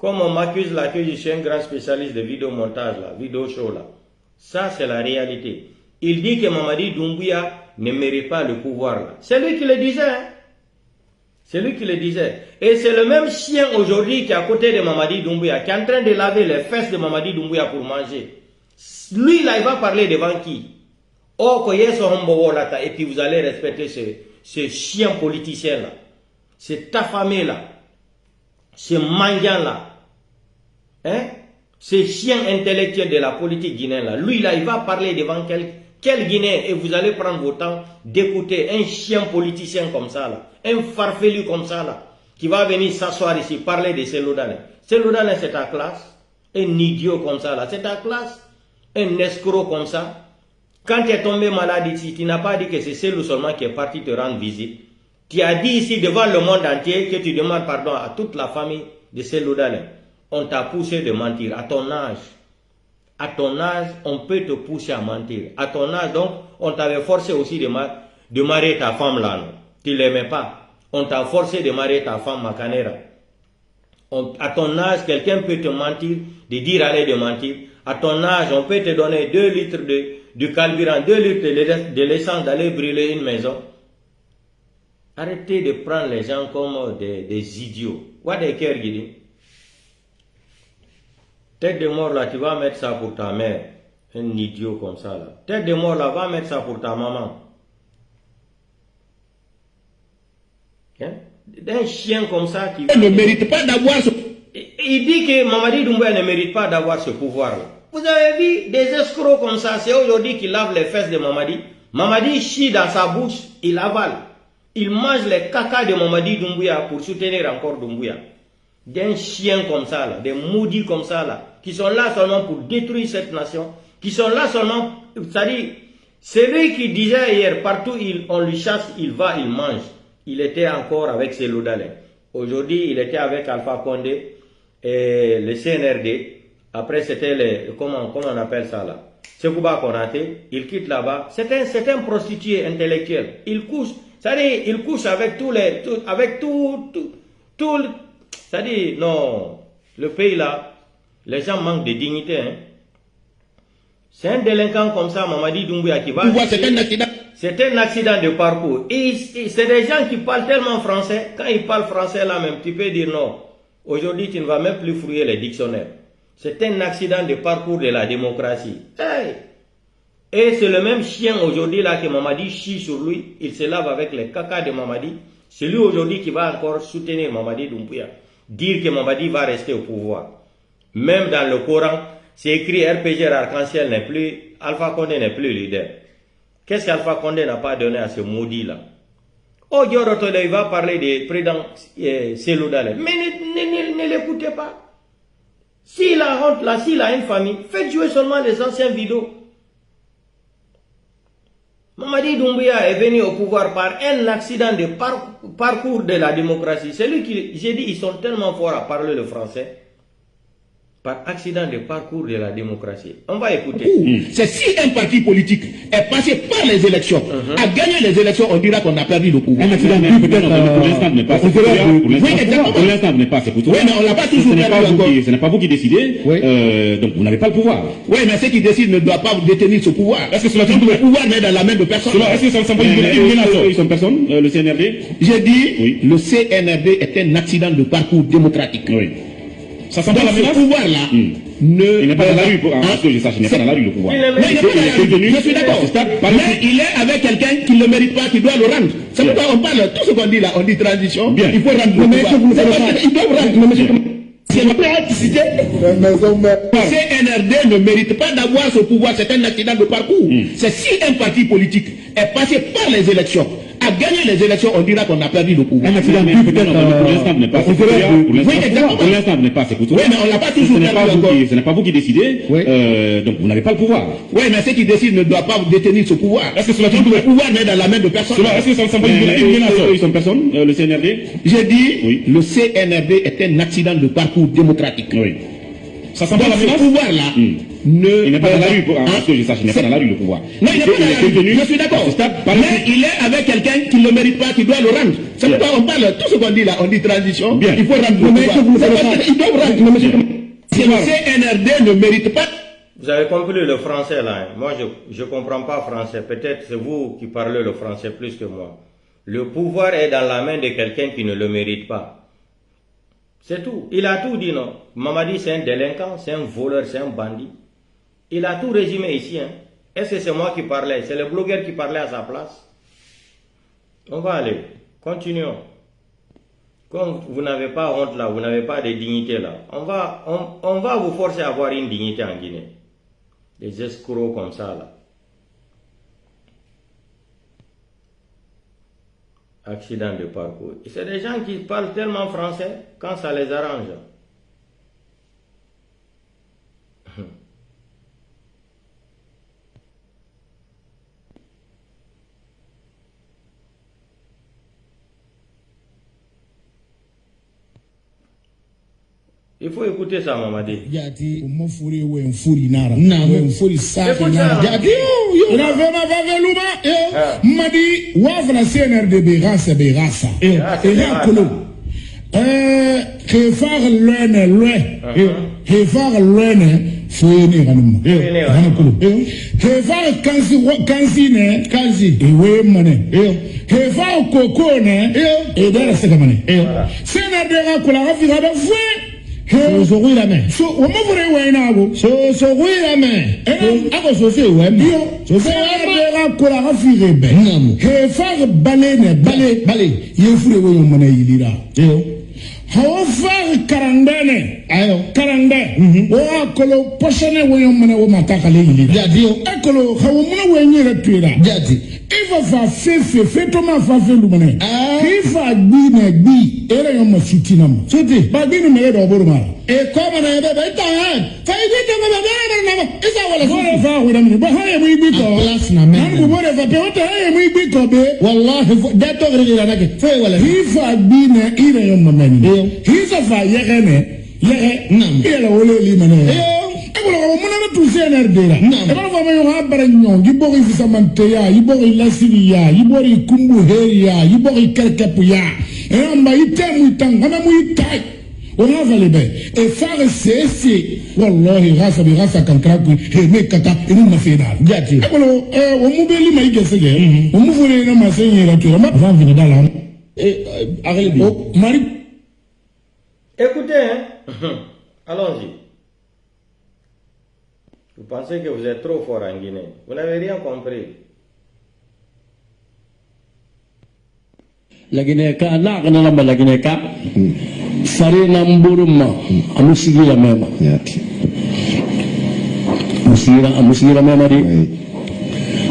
Comme on m'accuse là que je suis un grand spécialiste de vidéo-montage là, vidéo show là. Ça, c'est la réalité. Il dit que Mamadi Doumbouya ne mérite pas le pouvoir là. C'est lui qui le disait. Hein? C'est lui qui le disait. Et c'est le même chien aujourd'hui qui est à côté de Mamadi Doumbouya, qui est en train de laver les fesses de Mamadi Doumbouya pour manger. Lui là, il va parler devant qui? Oh, et puis vous allez respecter ce chien politicien là. Cet affamé là. Ce mendiant là. Hein? Ce chien intellectuel de la politique guinéenne là. Lui là, il va parler devant quel Guinéen et vous allez prendre votre temps d'écouter un chien politicien comme ça là. Un farfelu comme ça là. Qui va venir s'asseoir ici, parler de Selodane. Selodane c'est ta classe. Un idiot comme ça là. C'est ta classe. Un escroc comme ça. Quand tu es tombé malade ici, tu n'as pas dit que c'est Selou seulement qui est parti te rendre visite. Tu as dit ici devant le monde entier que tu demandes pardon à toute la famille de Selodane. On t'a poussé de mentir. À ton âge, on peut te pousser à mentir. À ton âge, donc, on t'avait forcé aussi de marier ta femme là. Non? Tu ne l'aimais pas. On t'a forcé de marier ta femme Makanera. À ton âge, quelqu'un peut te mentir, de dire aller de mentir. À ton âge, on peut te donner 2 litres de carburant, 2 litres de l'essence d'aller brûler une maison. Arrêtez de prendre les gens comme des idiots. What they care, Guidi? Tête de mort là, tu vas mettre ça pour ta mère. Un idiot comme ça là. Tête de mort là, va mettre ça pour ta maman. Hein? Un chien comme ça qui... ne mérite pas d'avoir ce... Il dit que Mamadi Doumbouya ne mérite pas d'avoir ce pouvoir là. Vous avez vu des escrocs comme ça, c'est aujourd'hui qui lavent les fesses de Mamadi. Mamadi chie dans sa bouche, il avale. Il mange les caca de Mamadi Doumbouya pour soutenir encore Doumbouya. Des chiens comme ça, là, des maudits comme ça, là, qui sont là seulement pour détruire cette nation, qui sont là seulement, c'est-à-dire, celui qui disait hier, partout on lui chasse, il va, il mange. Il était encore avec ses Loudalais. Aujourd'hui, il était avec Alpha Condé et le CNRD. Après, c'était comment on appelle ça là? Sekouba Konaté, il quitte là-bas. C'est un prostitué intellectuel. Il couche, c'est-à-dire, il couche avec c'est-à-dire, non, le pays là, les gens manquent de dignité. Hein. C'est un délinquant comme ça, Mamadi Doumbouya, qui va... C'est un accident. C'est un accident de parcours. Et c'est des gens qui parlent tellement français. Quand ils parlent français là même, tu peux dire non. Aujourd'hui, tu ne vas même plus fouiller les dictionnaires. C'est un accident de parcours de la démocratie. Hey! Et c'est le même chien aujourd'hui là que Mamadi chie sur lui. Il se lave avec les caca de Mamadi. C'est lui aujourd'hui qui va encore soutenir Mamadi Doumbouya. Dire que Mamadi va rester au pouvoir. Même dans le Coran, c'est écrit RPG Arc-en-Ciel n'est plus, Alpha Condé n'est plus leader. Qu'est-ce qu'Alpha Condé n'a pas donné à ce maudit là? Oh, Diorotole, il va parler des présidents Seloudale. Mais ne l'écoutez pas. S'il a honte là, s'il a une famille, faites jouer seulement les anciennes vidéos. Mamadi Doumbouya est venu au pouvoir par un accident de parcours de la démocratie. C'est lui qui, j'ai dit, ils sont tellement forts à parler le français. Par accident de parcours de la démocratie. On va écouter. C'est si un parti politique est passé par les élections, a gagné les élections, on dira qu'on a perdu le pouvoir. Un accident, mais peut-être pour l'instant, n'est pas. Pour l'instant, n'est pas. Oui, mais on l'a pas toujours perdu. Ce n'est pas vous qui décidez. Donc vous n'avez pas le pouvoir. Oui, mais ceux qui décident ne doivent pas détenir ce pouvoir. Est-ce que le pouvoir n'est dans la main de personne? Est-ce que ça ne semble pas une personne, le CNRD? J'ai dit, le CNRD est un accident de parcours démocratique. Oui. Ça sent pas la menace. Ce pouvoir-là, il n'est pas dans la rue, parce que je sache, il n'est pas dans la rue le pouvoir. Je suis d'accord. Mais il est avec quelqu'un qui ne le mérite pas, qui doit le rendre. C'est pourquoi on parle, tout ce qu'on dit là, on dit transition, il faut rendre le pouvoir. Ils doivent rendre. C'est la praticité. Le CNRD ne mérite pas d'avoir ce pouvoir, c'est un accident de parcours. C'est si un parti politique est passé par les élections, a gagné les élections, on dira qu'on a perdu le pouvoir. Un accident, mais peut-être pour l'instant, n'est pas. Pour l'instant, n'est pas. Oui, mais on l'a pas toujours perdu. Ce n'est pas vous qui décidez, donc vous n'avez pas le pouvoir. Oui, mais ceux qui décident ne doivent pas détenir ce pouvoir. Est-ce que le pouvoir n'est dans la main de personne? Est-ce que ça ne semble pas une menace? Personne, le CNRD? J'ai dit, le CNRD est un accident de parcours démocratique. Oui. Ça semble pas la menace? Ce pouvoir-là, il n'est pas dans la rue, parce que je sache, il n'est pas dans la rue le pouvoir. Non, il n'est pas dans la rue, je suis d'accord. Mais il est avec quelqu'un qui ne le mérite pas, qui doit le rendre. C'est pourquoi on parle, tout ce qu'on dit là, on dit transition, il faut rendre le pouvoir. Ils doivent rendre. Si le CNRD ne mérite pas... Vous avez compris le français là, hein? Moi je ne comprends pas français, peut-être c'est vous qui parlez le français plus que moi. Le pouvoir est dans la main de quelqu'un qui ne le mérite pas. C'est tout. Il a tout dit, non. Mamadi, c'est un délinquant, c'est un voleur, c'est un bandit. Il a tout résumé ici. Hein. Est-ce que c'est moi qui parlais? C'est le blogueur qui parlait à sa place? On va aller. Continuons. Comme vous n'avez pas honte là, vous n'avez pas de dignité là, on va vous forcer à avoir une dignité en Guinée. Des escrocs comme ça là. Accident de parcours. C'est des gens qui parlent tellement français quand ça les arrange. Il faut écouter ça, Mamadi. Yati, umofuri we mfuri nara. We mfuri safi nara. Yati, una vema vaveluma. Madi, wafla CNRD berasa berasa. Ya kulu. Kefar lene. Kefar lene. Fuyene ganuma. Ganukulu. Kefar kansi ne. Kansi. Iwe mane. Kefar koko ne. Edara sekamane. CNRD gakula gafika da fwe. So la main. So on m'ouvre ouais nago. So la main. Ako so fait ouais. So fait la kola rafire be. He far balé. Ye fure wo mona yilira. Hawafar karandane ayo karande o akolo poshane woyo mane wo matakale yili jadi o akolo hawo mane wo nyere tuira jadi ifa fa fe to ma fa fe lu mane ifa gbi na gbi ere yo ma sutina ma suti ba gbi ni me do boro ma e ko ma na be ta ha fa gbi to ma be na isa wala so fa wo da mi ba ha ye mu gbi ko class na me an bu bore fa pe o ta ye mu gbi ko be wallahi da to gre na ke fe wala ifa gbi na ire yo ma mani Hisa fa yegene yege nam ela wole li mane e wala ko mona tu sener dera e ba fa mayo ha bara nyon gi bogi fi samante ya yi bogi lasiri ya yi bogi kumbu he ya yi bogi kerkepu ya e amba itemu tangana mu itai ona vale be e fare sesi wallahi gasa bi gasa kan kraku he me kata inu na final jati e wala o mu be li mai gese ge o mu fure na ma senye la tu ma va venir dans la arrête bi mari. Écoutez, hein? Allons-y. Vous pensez que vous êtes trop fort en Guinée. Vous n'avez rien compris. La Guinée, la Guinée, Farina Mburuma, Amusigi la même. Amusigi la même.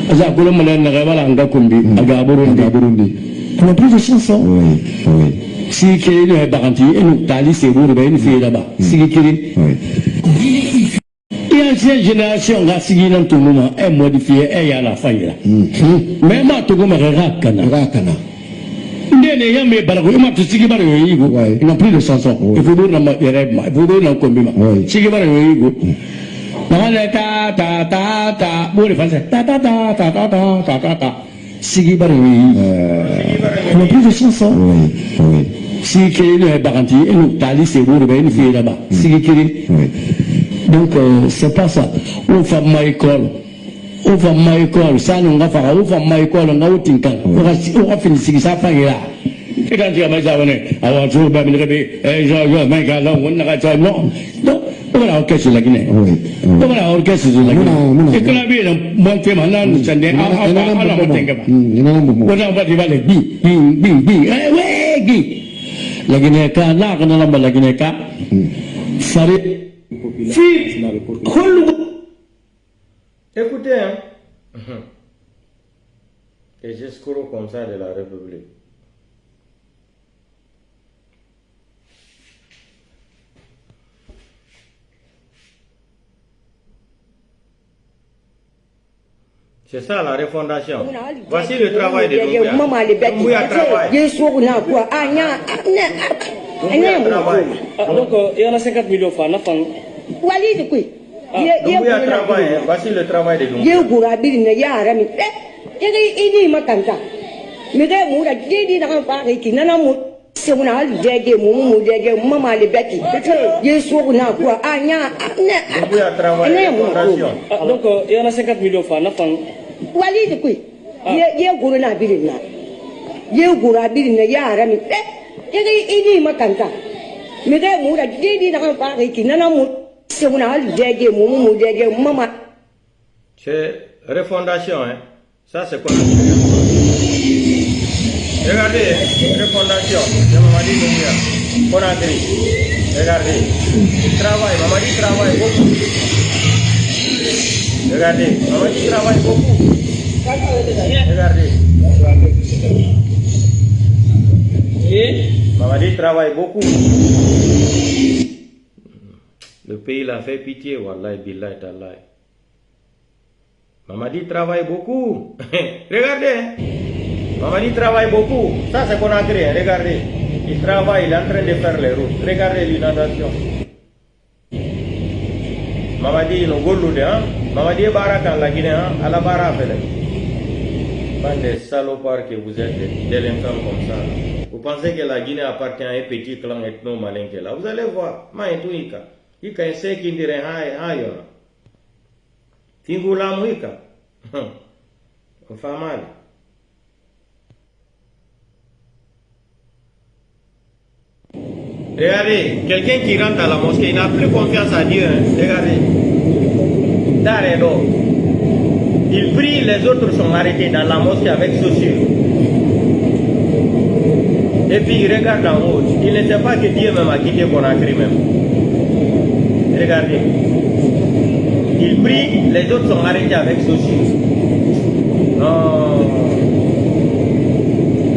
Azakulu Malena Ravala Ngakumbi, Agaburundi. Pour plus de chansons. Oui. Si qu'il est garanti, et nous tali c'est vous de une fille là-bas. Si qu'il il y a une génération qui a signé dans tout le moment, est modifiée, et il y a la faille là. Mais moi, tout le monde est rakana. Il y a mes balagos, il m'a tout signé par le Yigo. Il n'a plus de chansons. Il faut dire dans ma rêve, il faut dire dans le combat. Signé par le Yigo. Ta ta ta ta, bon les français, ta ta ta ta ta ta ta ta ta. Signé par le Yigo. Il n'a plus de chansons. Si qu'il est garanti, et nous tali c'est vous de une fille là-bas. Si qu'il donc c'est pas ça. On fait ma école. On fait ma école. Ça nous va faire. On fait ma école. On a au tinkan. On va finir si ça fait là. Et quand tu as mis ça on est. Alors tu vas me répéter. Je mais quand on a ça non. Donc on va orchestre la Guinée. On va orchestre la Guinée. Et que la vie est montée maintenant. Ça n'est pas à la montée. On va dire les bing. Ouais bing. La Guinée, la Guinée, écoutez, hein, et j'escroc comme ça de la République. C'est ça la refondation. Voici le travail de Doumbouya. Donc, il y en a 50 millions de femmes. Voici le travail de Doumbouya. Donc, il y en a 50 millions de femmes. Wali de qui? Ye guruna birina. Ye gura birina yara mi. Idi makanta. Mi de mura didi na pa ki nana mu se una al dege mu dege mama. C'est refondation hein. Ça c'est quoi? Regardez, refondation. Je Mamadi Doumbouya. Conakry. Regardez. Il travaille, Mamadi travaille beaucoup. Regardez, Mamadi travaille beaucoup. Regardez. Mamadi travaille beaucoup. Le pays l'a fait pitié, wallahi billahi tallahi. Mamadi travaille beaucoup. Regardez. Mamadi travaille beaucoup. Ça c'est Conakry, regardez. Il travaille, il est en train de faire les routes. Regardez l'inondation. Mamadi no gollude hein. Mamadi est baraka la Guinée hein. À la baraka. Bande de salopards que vous êtes, des délinquants comme ça. Vous pensez que la Guinée appartient à un petit clan ethno-malinké là. Vous allez voir. Maïtouika. Ika ese qui dirait aïe. Tingula mouika. On fait mal. Regardez, quelqu'un qui rentre à la mosquée, il n'a plus confiance à Dieu. Hein. Regardez. D'arrêt. Il prie, les autres sont arrêtés dans la mosquée avec chaussures. Et puis il regarde en haut. Il ne sait pas que Dieu même a quitté Conakry même. Regardez. Il prie, les autres sont arrêtés avec ceci. Non.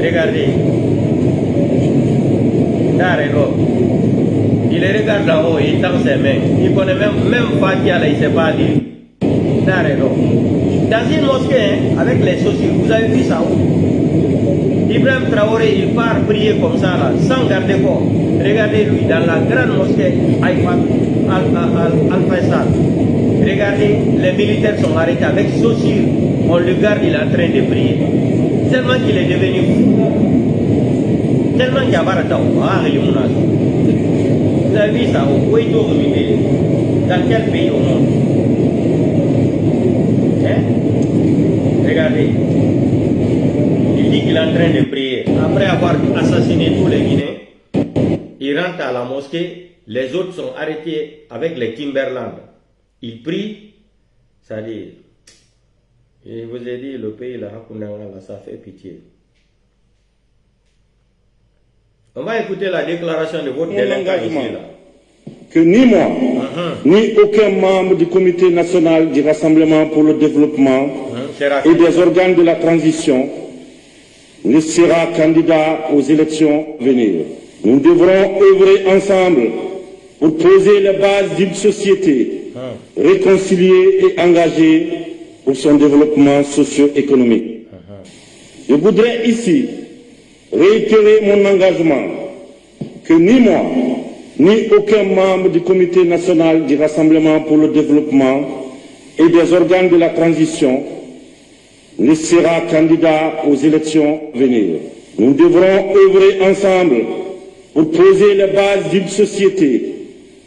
Regardez. Il les regarde en haut, il tend ses mains. Il connaît même Fatia là, il ne sait pas lire. Dans une mosquée, avec les chaussures, vous avez vu ça où? Ibrahim Traoré, il part prier comme ça là, sans garder corps. Regardez-lui, dans la grande mosquée Al-Faisal. Regardez, les militaires sont arrêtés avec chaussures. On le garde, il est en train de prier. Tellement qu'il est devenu fou. Tellement qu'il y a pas de temps. Vous avez vu ça où? Dans quel pays au monde? Hein? Regardez. Il dit qu'il est en train de prier. Après avoir assassiné tous les Guinéens, il rentre à la mosquée. Les autres sont arrêtés avec les Timberland. Il prie. Ça dit, je vous ai dit, le pays là, ça fait pitié. On va écouter la déclaration de votre délinquant ici là. Que ni moi, ni aucun membre du comité national du Rassemblement pour le développement et des organes de la transition ne sera candidat aux élections à venir. Nous devrons œuvrer ensemble pour poser les bases d'une société réconciliée et engagée pour son développement socio-économique. Je voudrais ici réitérer mon engagement que ni moi, ni aucun membre du comité national du Rassemblement pour le développement et des organes de la transition ne sera candidat aux élections à venir. Nous devrons œuvrer ensemble pour poser les bases d'une société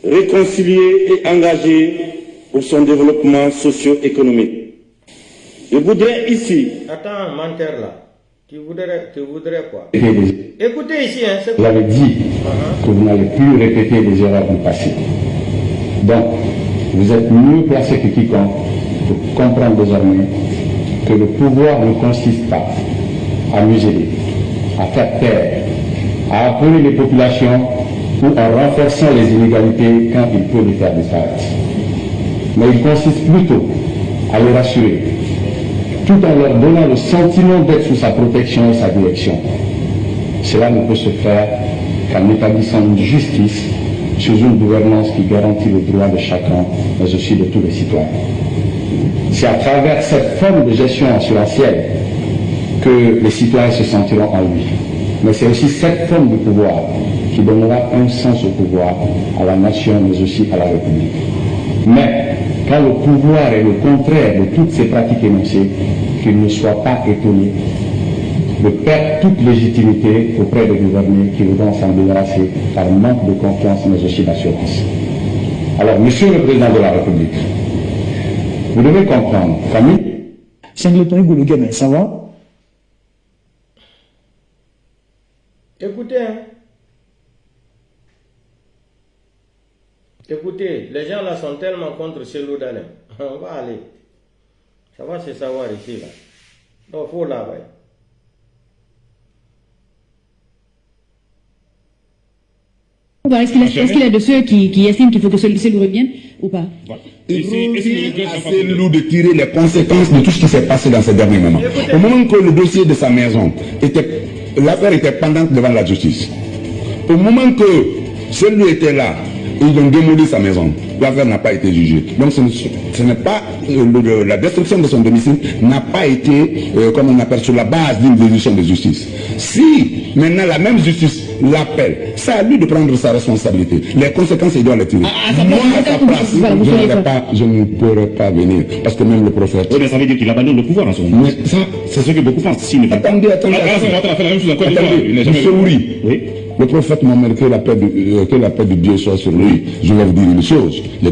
réconciliée et engagée pour son développement socio-économique. Je voudrais ici... Attends, menteur là. Tu voudrais quoi? Écoutez ici, hein, vous avez dit que vous n'allez plus répéter les erreurs du passé. Donc, vous êtes mieux placé que quiconque pour comprendre désormais que le pouvoir ne consiste pas à museler, à faire taire, à appeler les populations ou en renforçant les inégalités quand il peut les faire disparaître. Mais il consiste plutôt à les rassurer, tout en leur donnant le sentiment d'être sous sa protection et sa direction. Cela ne peut se faire qu'en établissant une justice sous une gouvernance qui garantit le droit de chacun, mais aussi de tous les citoyens. C'est à travers cette forme de gestion assurantielle que les citoyens se sentiront en lui. Mais c'est aussi cette forme de pouvoir qui donnera un sens au pouvoir, à la nation, mais aussi à la République. Mais quand le pouvoir est le contraire de toutes ces pratiques énoncées, qu'il ne soit pas étonné de perdre toute légitimité auprès des gouvernés qui voudront s'en débarrasser par manque de confiance, mais aussi d'assurance. Alors, Monsieur le Président de la République, vous devez comprendre, Camille... ça va? Écoutez, hein. Écoutez, les gens là sont tellement contre Cellou Dalein. On va aller. Ça va se savoir ici là. Donc, il faut là, ouais. Est-ce qu'il est de ceux qui estiment qu'il faut que Cellou revienne ou pas? Il faut à Cellou de tirer les conséquences de tout ce qui s'est passé dans ces derniers moments. Au moment que le dossier de sa maison l'affaire était pendante devant la justice, au moment que Cellou était là, ils ont démoli sa maison. L'affaire n'a pas été jugée. Donc ce n'est pas la destruction de son domicile n'a pas été, comme on appelle, sur la base d'une décision de justice. Si maintenant la même justice l'appelle, c'est à lui de prendre sa responsabilité. Les conséquences, il doit les tirer. Moi, à sa place, je ne pourrais pas venir. Parce que même le prophète... Oui, mais ça veut dire qu'il abandonne le pouvoir en ce moment. Mais ça, c'est ce que beaucoup pensent. Attendez. Monsieur Ouri, oui. Le prophète Mohammed, que la paix de Dieu soit sur lui. Je vais vous dire une chose. Il y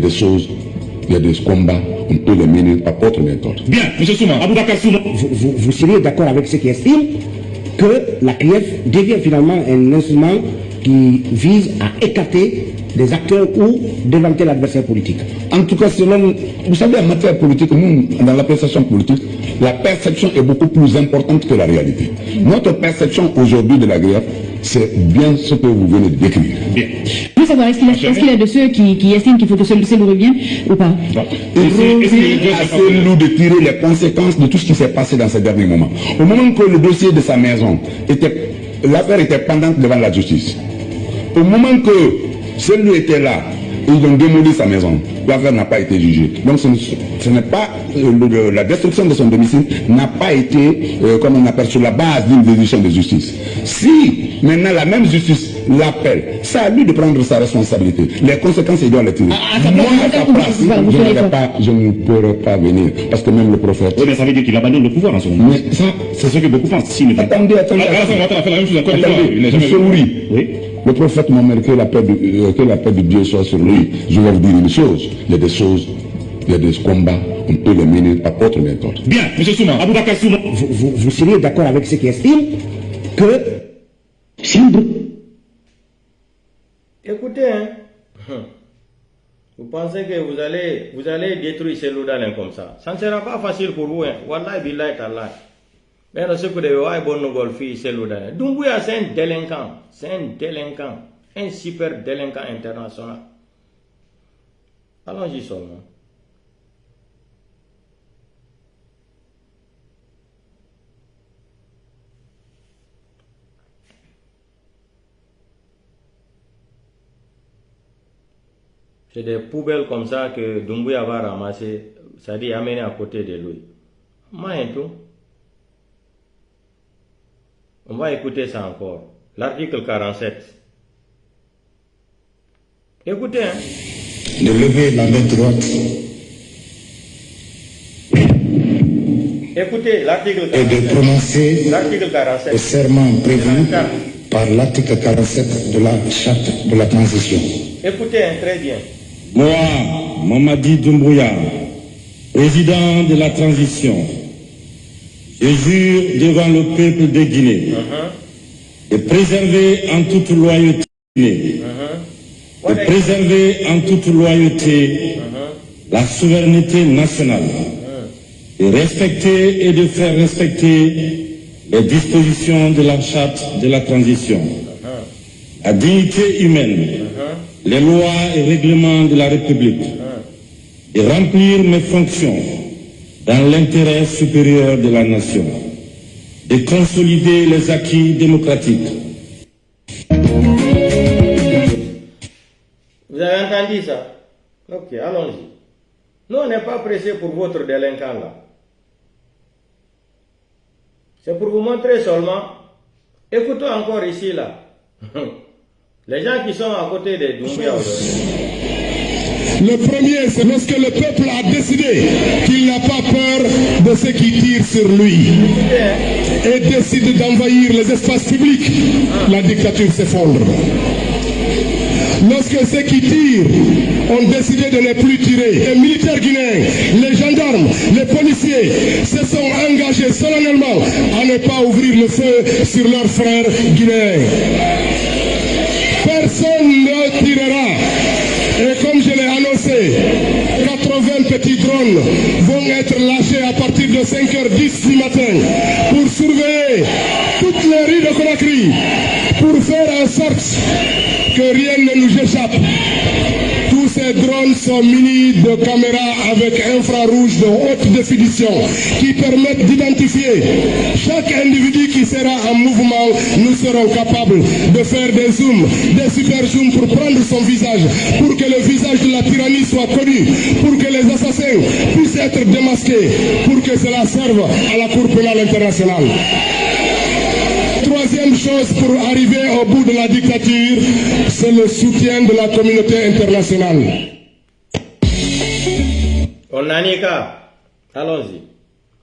a des combats, on peut les mener par autre méthode. Bien, M. Souma, Aboubakar Souma. Vous seriez d'accord avec ceux qui estiment que la CRIEF devient finalement un instrument qui vise à écarter des acteurs ou d'éventer l'adversaire politique? En tout cas, vous savez, en matière politique, nous, dans l'appréciation politique, la perception est beaucoup plus importante que la réalité. Notre perception aujourd'hui de la grève c'est bien ce que vous venez de décrire. Bien. Je veux savoir, est-ce qu'il est de ceux qui estiment qu'il faut que seul le revienne ou pas? C'est à celui de tirer les conséquences de tout ce qui s'est passé dans ces derniers moments. Au moment que le dossier de sa maison l'affaire était pendante devant la justice, au moment que celui était là, ils ont démoli sa maison, l'affaire n'a pas été jugée. Donc ce n'est pas la destruction de son domicile n'a pas été, comme on appelle, sur la base d'une décision de justice. Si maintenant la même justice l'appelle, c'est à lui de prendre sa responsabilité. Les conséquences, il doit les tirer. Moi, à sa place, je ne pourrais pas venir, parce que même le prophète... Oui, mais ça veut dire qu'il abandonne le pouvoir en ce moment. Mais ça, c'est ce que beaucoup pensent. Attendez. Oui. Le prophète Mohammed, que la paix de Dieu soit sur lui. Je vais vous dire une chose. Il y a des combats, on peut les mener par autre méthode. Bien, M. Souma, Aboubakar Souma. Vous seriez d'accord avec ceux qui estiment que si Écoutez, vous pensez que vous allez détruire ces Loudanais comme ça. Ça ne sera pas facile pour vous. Wallahi billahi ta'ala. Mais ce que vous avez bon golfi, c'est Loudanais. Doumbouya, c'est un délinquant. C'est un délinquant. Un super délinquant international. Allons-y seulement. C'est des poubelles comme ça que Doumbouya va ramasser, c'est-à-dire amener à côté de lui. Tout. On va écouter ça encore. L'article 47. Écoutez. De lever la main droite. Écoutez l'article 47. Et de prononcer le serment prévu par l'article 47 de la charte de la transition. Écoutez, très bien. Moi, Mamadi Doumbouya, président de la transition, je jure devant le peuple de Guinée de préserver en toute loyauté la souveraineté nationale, de respecter et de faire respecter les dispositions de la charte de la transition, la dignité humaine, les lois et règlements de la République, et remplir mes fonctions dans l'intérêt supérieur de la nation, de consolider les acquis démocratiques. Vous avez entendu ça? Ok, allons-y. Nous, on n'est pas pressés pour votre délinquant là. C'est pour vous montrer seulement. Écoutez encore ici là. Les gens qui sont à côté de Doumbouya aujourd'hui. Le premier, c'est lorsque le peuple a décidé qu'il n'a pas peur de ceux qui tirent sur lui et décide d'envahir les espaces publics, la dictature s'effondre. Lorsque ceux qui tirent ont décidé de ne plus tirer, les militaires guinéens, les gendarmes, les policiers se sont engagés solennellement à ne pas ouvrir le feu sur leurs frères guinéens. Personne ne tirera. Et comme je l'ai annoncé, 80 petits drones vont être lâchés à partir de 5h10 du matin pour surveiller toutes les rues de Conakry, pour faire en sorte que rien ne nous échappe. Tous ces drones sont munis de caméras avec infrarouge de haute définition qui permettent d'identifier chaque individu qui sera en mouvement. Nous serons capables de faire des zooms, des super zooms pour prendre son visage, pour que le visage de la tyrannie soit connu, pour que les assassins puissent être démasqués, pour que cela serve à la Cour pénale internationale. Troisième chose pour arriver au bout de la dictature, c'est le soutien de la communauté internationale. On a nié qu'à. Allons-y.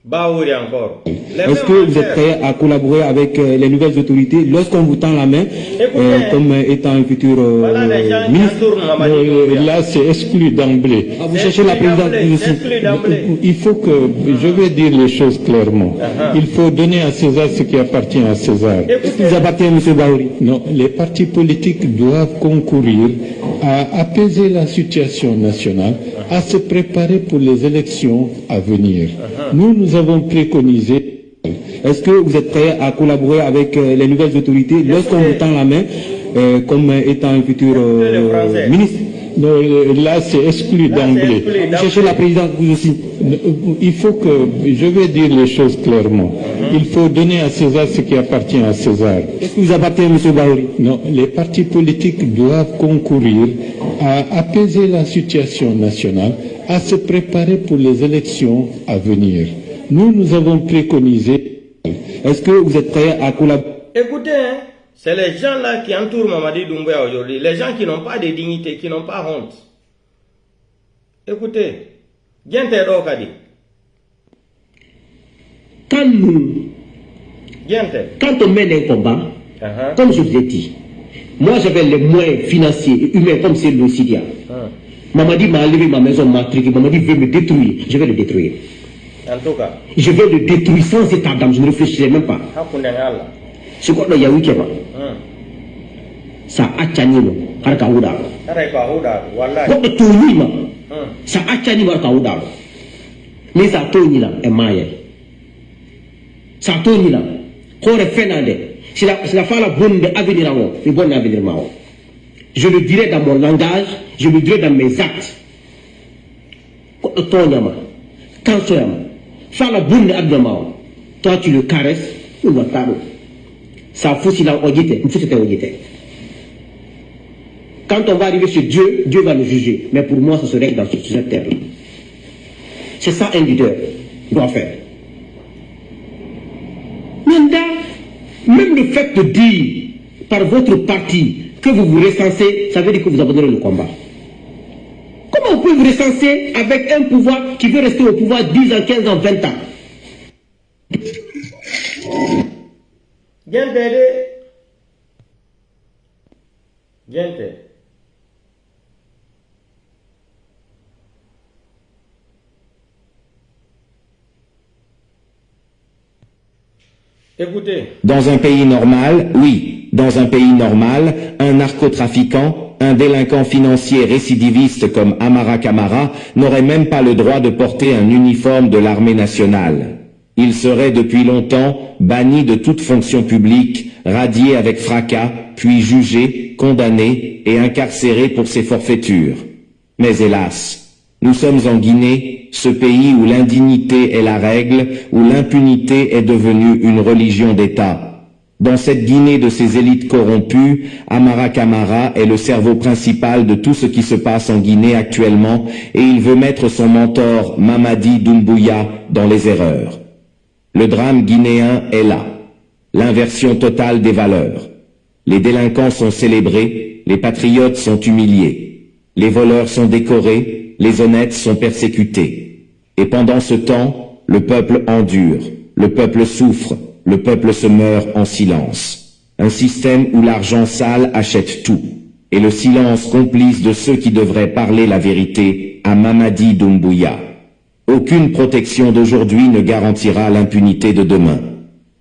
Baouri encore. Est-ce que vous êtes prêt à collaborer avec les nouvelles autorités lorsqu'on vous tend la main comme étant un futur ministre? Là, c'est exclu d'emblée. Vous cherchez la présidence. Il faut que, je vais dire les choses clairement. Il faut donner à César ce qui appartient à César. Est-ce qu'ils appartiennent, M. Baouri? Non, les partis politiques doivent concourir à apaiser la situation nationale, à se préparer pour les élections à venir. Nous avons préconisé Est-ce que vous êtes prêt à collaborer avec les nouvelles autorités lorsqu'on vous tend la main comme étant un futur ministre? Non, là, c'est exclu d'emblée. Cherchez la présidence, vous aussi. Il faut que, je vais dire les choses clairement. Il faut donner à César ce qui appartient à César. Qu'est-ce qui vous appartient, M. Bahouri? Non, les partis politiques doivent concourir à apaiser la situation nationale, à se préparer pour les élections à venir. Nous avons préconisé. Est-ce que vous êtes prêt à collaborer? Écoutez, hein, c'est les gens-là qui entourent Mamadi Doumbouya aujourd'hui, les gens qui n'ont pas de dignité, qui n'ont pas honte. Écoutez, quand on mène un combat, comme je vous ai dit, moi j'avais les moyens financiers et humains comme c'est le Sidia. Mamadi m'a enlevé ma maison, m'a truqué, Mamadi veut me détruire, je vais le détruire. En tout cas, je vais le détruire sans état d'âme, je ne réfléchirai même pas. C'est quoi le Yaoui Kema? Ça a tchanimo, harka ouda. Quoi de tournima? Ça a tchanimo, harka ouda. Mais ça tourne là, et maille. Ça tourne là. Qu'on refait dans c'est la fin la bonne avenir, c'est bon avenir. Je le dirai dans mon langage, je le dirai dans mes actes. Quoi de tournima? Quand tu fais la bonne avenir, toi tu le caresses, ou le tabou. Ça faut s'il a audité, il faut c'était audité. Quand on va arriver chez Dieu, Dieu va nous juger. Mais pour moi, ça serait dans cette terre. C'est ça un leader doit faire. Maintenant, même le fait de dire par votre parti que vous vous recensez, ça veut dire que vous abandonnez le combat. Comment vous pouvez vous recenser avec un pouvoir qui veut rester au pouvoir 10 ans, 15 ans, 20 ans? Écoutez. Dans un pays normal, oui, dans un pays normal, un narcotrafiquant, un délinquant financier récidiviste comme Amara Camara n'aurait même pas le droit de porter un uniforme de l'armée nationale. Il serait depuis longtemps banni de toute fonction publique, radié avec fracas, puis jugé, condamné et incarcéré pour ses forfaitures. Mais hélas, nous sommes en Guinée, ce pays où l'indignité est la règle, où l'impunité est devenue une religion d'État. Dans cette Guinée de ces élites corrompues, Amara Camara est le cerveau principal de tout ce qui se passe en Guinée actuellement et il veut mettre son mentor Mamadi Doumbouya dans les erreurs. Le drame guinéen est là. L'inversion totale des valeurs. Les délinquants sont célébrés, les patriotes sont humiliés. Les voleurs sont décorés, les honnêtes sont persécutés. Et pendant ce temps, le peuple endure, le peuple souffre, le peuple se meurt en silence. Un système où l'argent sale achète tout. Et le silence complice de ceux qui devraient parler la vérité à Mamadi Doumbouya. Aucune protection d'aujourd'hui ne garantira l'impunité de demain.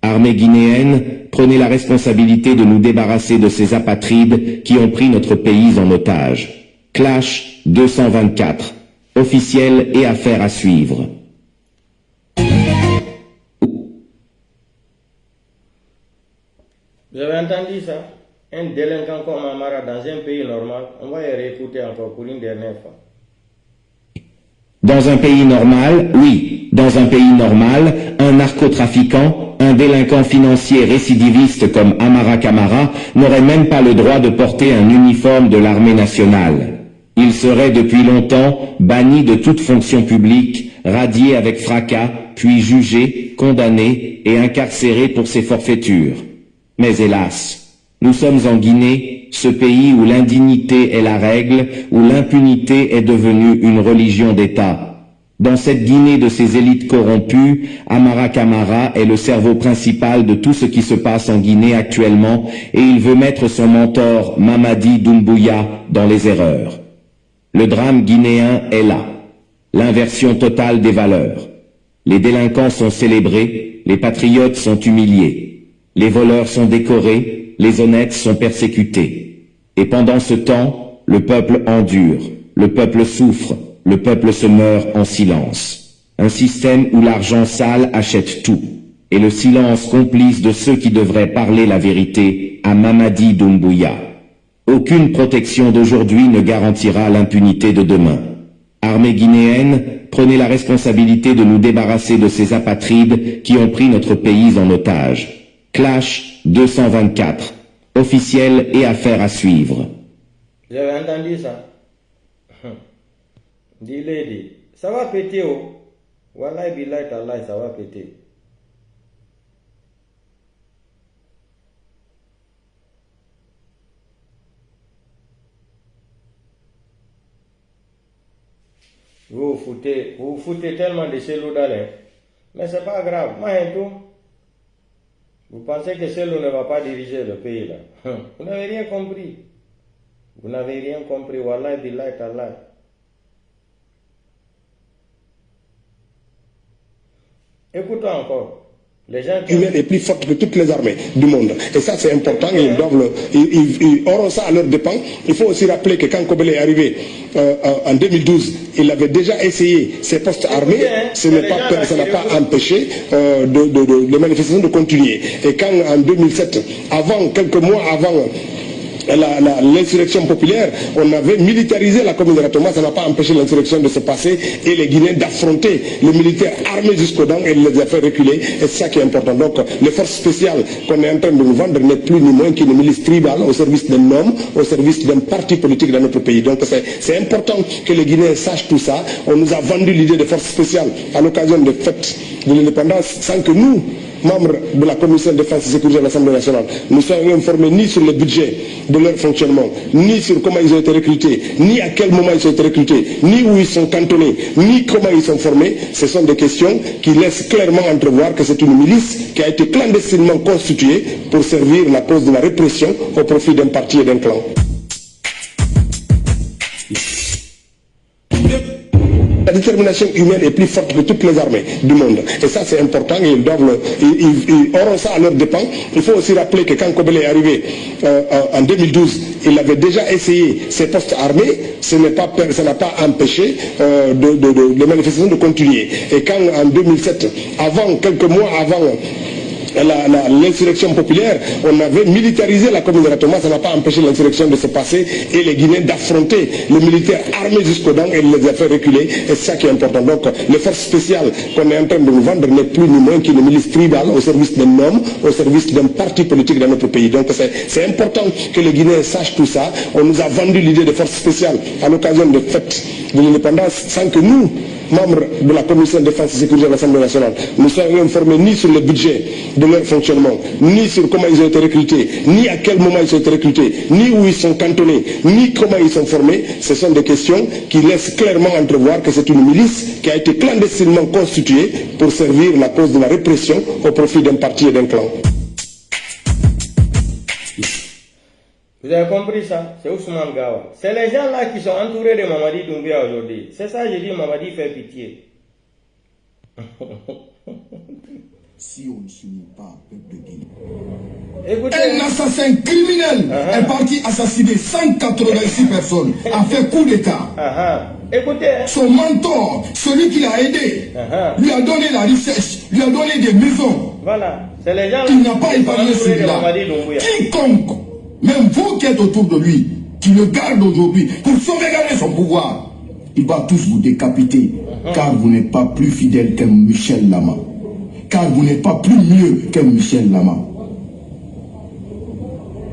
Armée guinéenne, prenez la responsabilité de nous débarrasser de ces apatrides qui ont pris notre pays en otage. Clash 224. Officiel et affaire à suivre. Vous avez entendu ça? Un délinquant comme Amara dans un pays normal, on va y réécouter encore pour une dernière fois. Dans un pays normal, oui, dans un pays normal, un narcotrafiquant, un délinquant financier récidiviste comme Amara Camara n'aurait même pas le droit de porter un uniforme de l'armée nationale. Il serait depuis longtemps banni de toute fonction publique, radié avec fracas, puis jugé, condamné et incarcéré pour ses forfaitures. Mais hélas, nous sommes en Guinée, ce pays où l'indignité est la règle, où l'impunité est devenue une religion d'État. Dans cette Guinée de ces élites corrompues, Amara Camara est le cerveau principal de tout ce qui se passe en Guinée actuellement et il veut mettre son mentor Mamadi Doumbouya dans les erreurs. Le drame guinéen est là. L'inversion totale des valeurs. Les délinquants sont célébrés, les patriotes sont humiliés. Les voleurs sont décorés, les honnêtes sont persécutés. Et pendant ce temps, le peuple endure, le peuple souffre, le peuple se meurt en silence. Un système où l'argent sale achète tout. et le silence complice de ceux qui devraient parler la vérité à Mamadi Doumbouya. Aucune protection d'aujourd'hui ne garantira l'impunité de demain. Armée guinéenne, prenez la responsabilité de nous débarrasser de ces apatrides qui ont pris notre pays en otage. Clash 224. Officiel et affaire à suivre. J'avais entendu ça. Dis-le, ça va péter, oh. Wallahi billahi tallahi, ça va péter. Vous vous foutez tellement de ces loups-là, mais c'est pas grave. Vous pensez que ce loup ne va pas diriger le pays là? Vous n'avez rien compris. Vous n'avez rien compris. Wallahi billahi tallahi. Écoutons encore. Les gens humaine est plus forte que toutes les armées du monde. Et ça, c'est important. Ils auront ça à leur dépens. Il faut aussi rappeler que quand Kobele est arrivé en 2012, il avait déjà essayé ses postes armés. Ça n'a pas empêché les manifestations de continuer. Et quand en 2007, quelques mois avant l'insurrection populaire, on avait militarisé la commune de Ratoma, ça n'a pas empêché l'insurrection de se passer et les Guinéens d'affronter les militaires armés jusqu'aux dents et les a fait reculer. Et c'est ça qui est important. Donc les forces spéciales qu'on est en train de nous vendre n'est plus ni moins qu'une milice tribale au service d'un homme, au service d'un parti politique dans notre pays. Donc c'est important que les Guinéens sachent tout ça. On nous a vendu l'idée de forces spéciales à l'occasion des fêtes de l'indépendance sans que nous, membres de la commission de défense et sécurité de l'Assemblée nationale, nous sommes informés ni sur le budget de leur fonctionnement, ni sur comment ils ont été recrutés, ni à quel moment ils ont été recrutés, ni où ils sont cantonnés, ni comment ils sont formés. Ce sont des questions qui laissent clairement entrevoir que c'est une milice qui a été clandestinement constituée pour servir la cause de la répression au profit d'un parti et d'un clan. La détermination humaine est plus forte que toutes les armées du monde. Et ça, c'est important. Ils auront ça à leur dépens. Il faut aussi rappeler que quand Kobele est arrivé en 2012, il avait déjà essayé ses postes armés. Ça n'a pas empêché les manifestations de continuer. Et quand en 2007, quelques mois avant l'insurrection populaire, on avait militarisé la commune de Ratoma, ça n'a pas empêché l'insurrection de se passer et les Guinéens d'affronter les militaires armés jusqu'aux dents et les a fait reculer. Et c'est ça qui est important. Donc les forces spéciales qu'on est en train de nous vendre n'est plus ni moins qu'une milice tribale au service d'un homme, au service d'un parti politique dans notre pays. Donc c'est important que les Guinéens sachent tout ça. On nous a vendu l'idée de forces spéciales à l'occasion des fêtes de l'indépendance sans que nous, membres de la commission de défense et sécurité de l'Assemblée nationale, nous sommes informés ni sur le budget de leur fonctionnement, ni sur comment ils ont été recrutés, ni à quel moment ils ont été recrutés, ni où ils sont cantonnés, ni comment ils sont formés. Ce sont des questions qui laissent clairement entrevoir que c'est une milice qui a été clandestinement constituée pour servir la cause de la répression au profit d'un parti et d'un clan. Vous avez compris ça? C'est Ousmane Gawa. C'est les gens-là qui sont entourés de Mamadi Doumbouya aujourd'hui. C'est ça, j'ai dit, Mamadi fait pitié. Si on ne s'unit pas, peuple de Guinée. Un assassin criminel est parti assassiner 186 personnes, a fait coup d'État. Écoutez. Son mentor, celui qui l'a aidé, lui a donné la richesse, lui a donné des maisons. Voilà. C'est les gens il n'a pas épargné celui-là. Quiconque, même vous qui êtes autour de lui, qui le garde aujourd'hui pour sauvegarder son pouvoir, il va tous vous décapiter, car vous n'êtes pas plus fidèle qu'un Michel Lama. Car vous n'êtes pas plus mieux qu'un Michel Lama.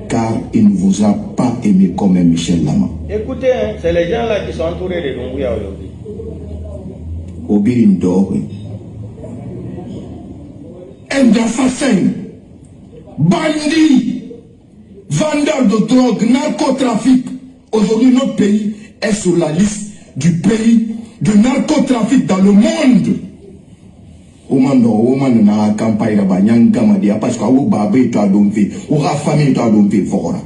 Car il ne vous a pas aimé comme un Michel Lama. Écoutez, c'est les gens-là qui sont entourés de Doumbouya aujourd'hui. Obirin Doré. Un assassin, bandit, vendeur de drogue, narcotrafic. Aujourd'hui, notre pays est sur la liste du pays de narcotrafic dans le monde. Oman na campagne là-bas, nyangama dia parce que ou babé toi domvé, ou la famille toi domvé fora.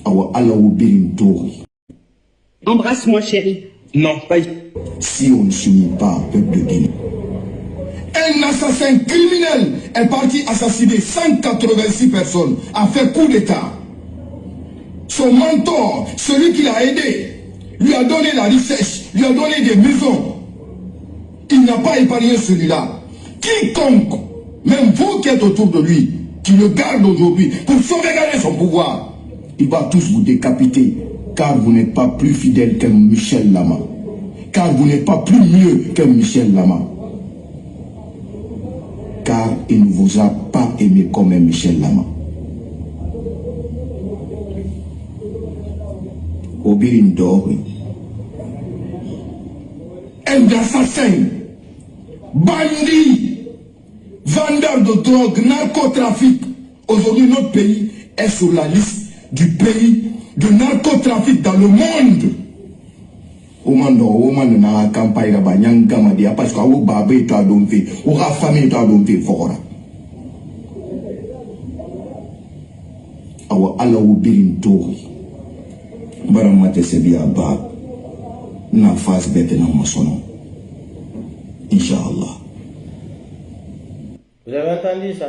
Awa Allah ou birim tori. Embrasse-moi chérie. Non, pas. Si on ne s'unit pas, peuple de Guinée. Un assassin criminel est parti assassiner 186 personnes, a fait coup d'État. Son mentor, celui qui l'a aidé, lui a donné la richesse, lui a donné des maisons. il n'a pas épargné celui-là. Quiconque, même vous qui êtes autour de lui, qui le garde aujourd'hui pour sauvegarder son pouvoir, il va tous vous décapiter, car vous n'êtes pas plus fidèle qu'un Michel Lama. Car vous n'êtes pas plus mieux qu'un Michel Lama. Car il ne vous a pas aimé comme un Michel Lama. Obirin Dori, un assassin, bandit, vendeur de drogue, narcotrafic. Aujourd'hui, notre pays est sur la liste du pays de narcotrafic dans le monde. Oman na campagne la banyang gamadia parce que au babé ta domfe, ou la famille ta domfe fora. Awa ala Obirin Dori. Baramate sebia ba na face bête na masono. Inch'Allah. Vous avez entendu ça?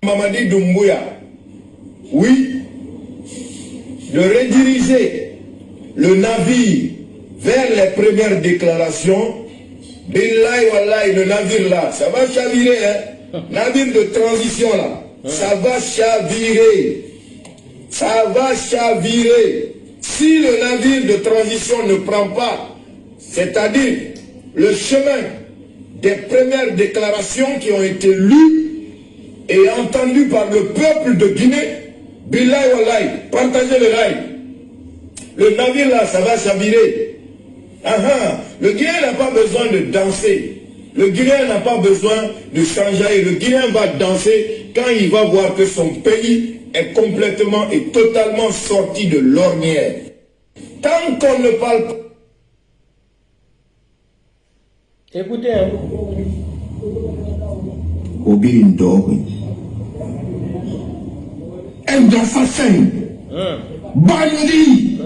Mamadi Doumbouya, oui, de rediriger le navire vers les premières déclarations. Billahi wallahi, le navire là, ça va chavirer, hein? Navire de transition là, ça va chavirer. Ça va chavirer. Si le navire de transition ne prend pas, c'est-à-dire le chemin des premières déclarations qui ont été lues et entendues par le peuple de Guinée, billahi wallahi, partagez le rail. Le navire là, ça va chavirer. Le Guinéen n'a pas besoin de danser. Le Guinéen n'a pas besoin de changer. Le Guinéen va danser quand il va voir que son pays est complètement et totalement sorti de l'ornière. Tant qu'on ne parle pas... Écoutez, hein. Obirin Dori, un assassin, bandit,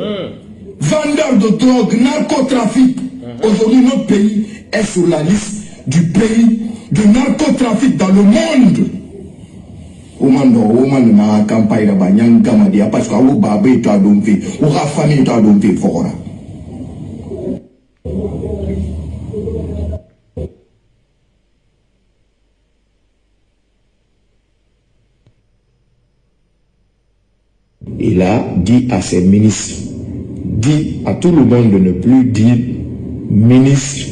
vendeur de drogue, narcotrafic. Aujourd'hui, notre pays est sur la liste du pays de narcotrafic dans le monde. Oman na campagne la banyang gamadia parce que au babé ta domfe, ou la famille ta domfe fora. Il a dit à ses ministres, dit à tout le monde de ne plus dire ministre,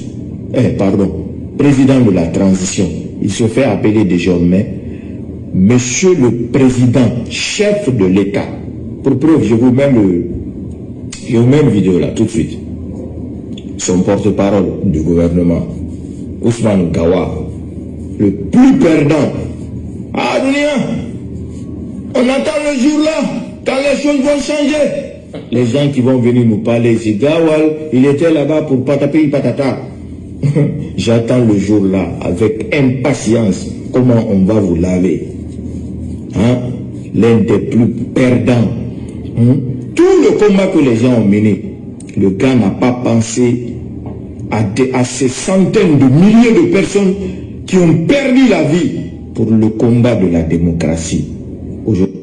président de la transition. Il se fait appeler désormais Monsieur le Président, chef de l'État. Pour preuve, je vous mets une vidéo là, tout de suite. Son porte-parole du gouvernement, Ousmane Gawa, le plus perdant. Ah, Dunia, on attend le jour là, quand les choses vont changer. Les gens qui vont venir nous parler ici, Gawal, il était là-bas pour patapi patata. J'attends le jour là, avec impatience, comment on va vous laver. Hein? L'un des plus perdants. Tout le combat que les gens ont mené, le gars n'a pas pensé à ces centaines de milliers de personnes qui ont perdu la vie pour le combat de la démocratie. Aujourd'hui,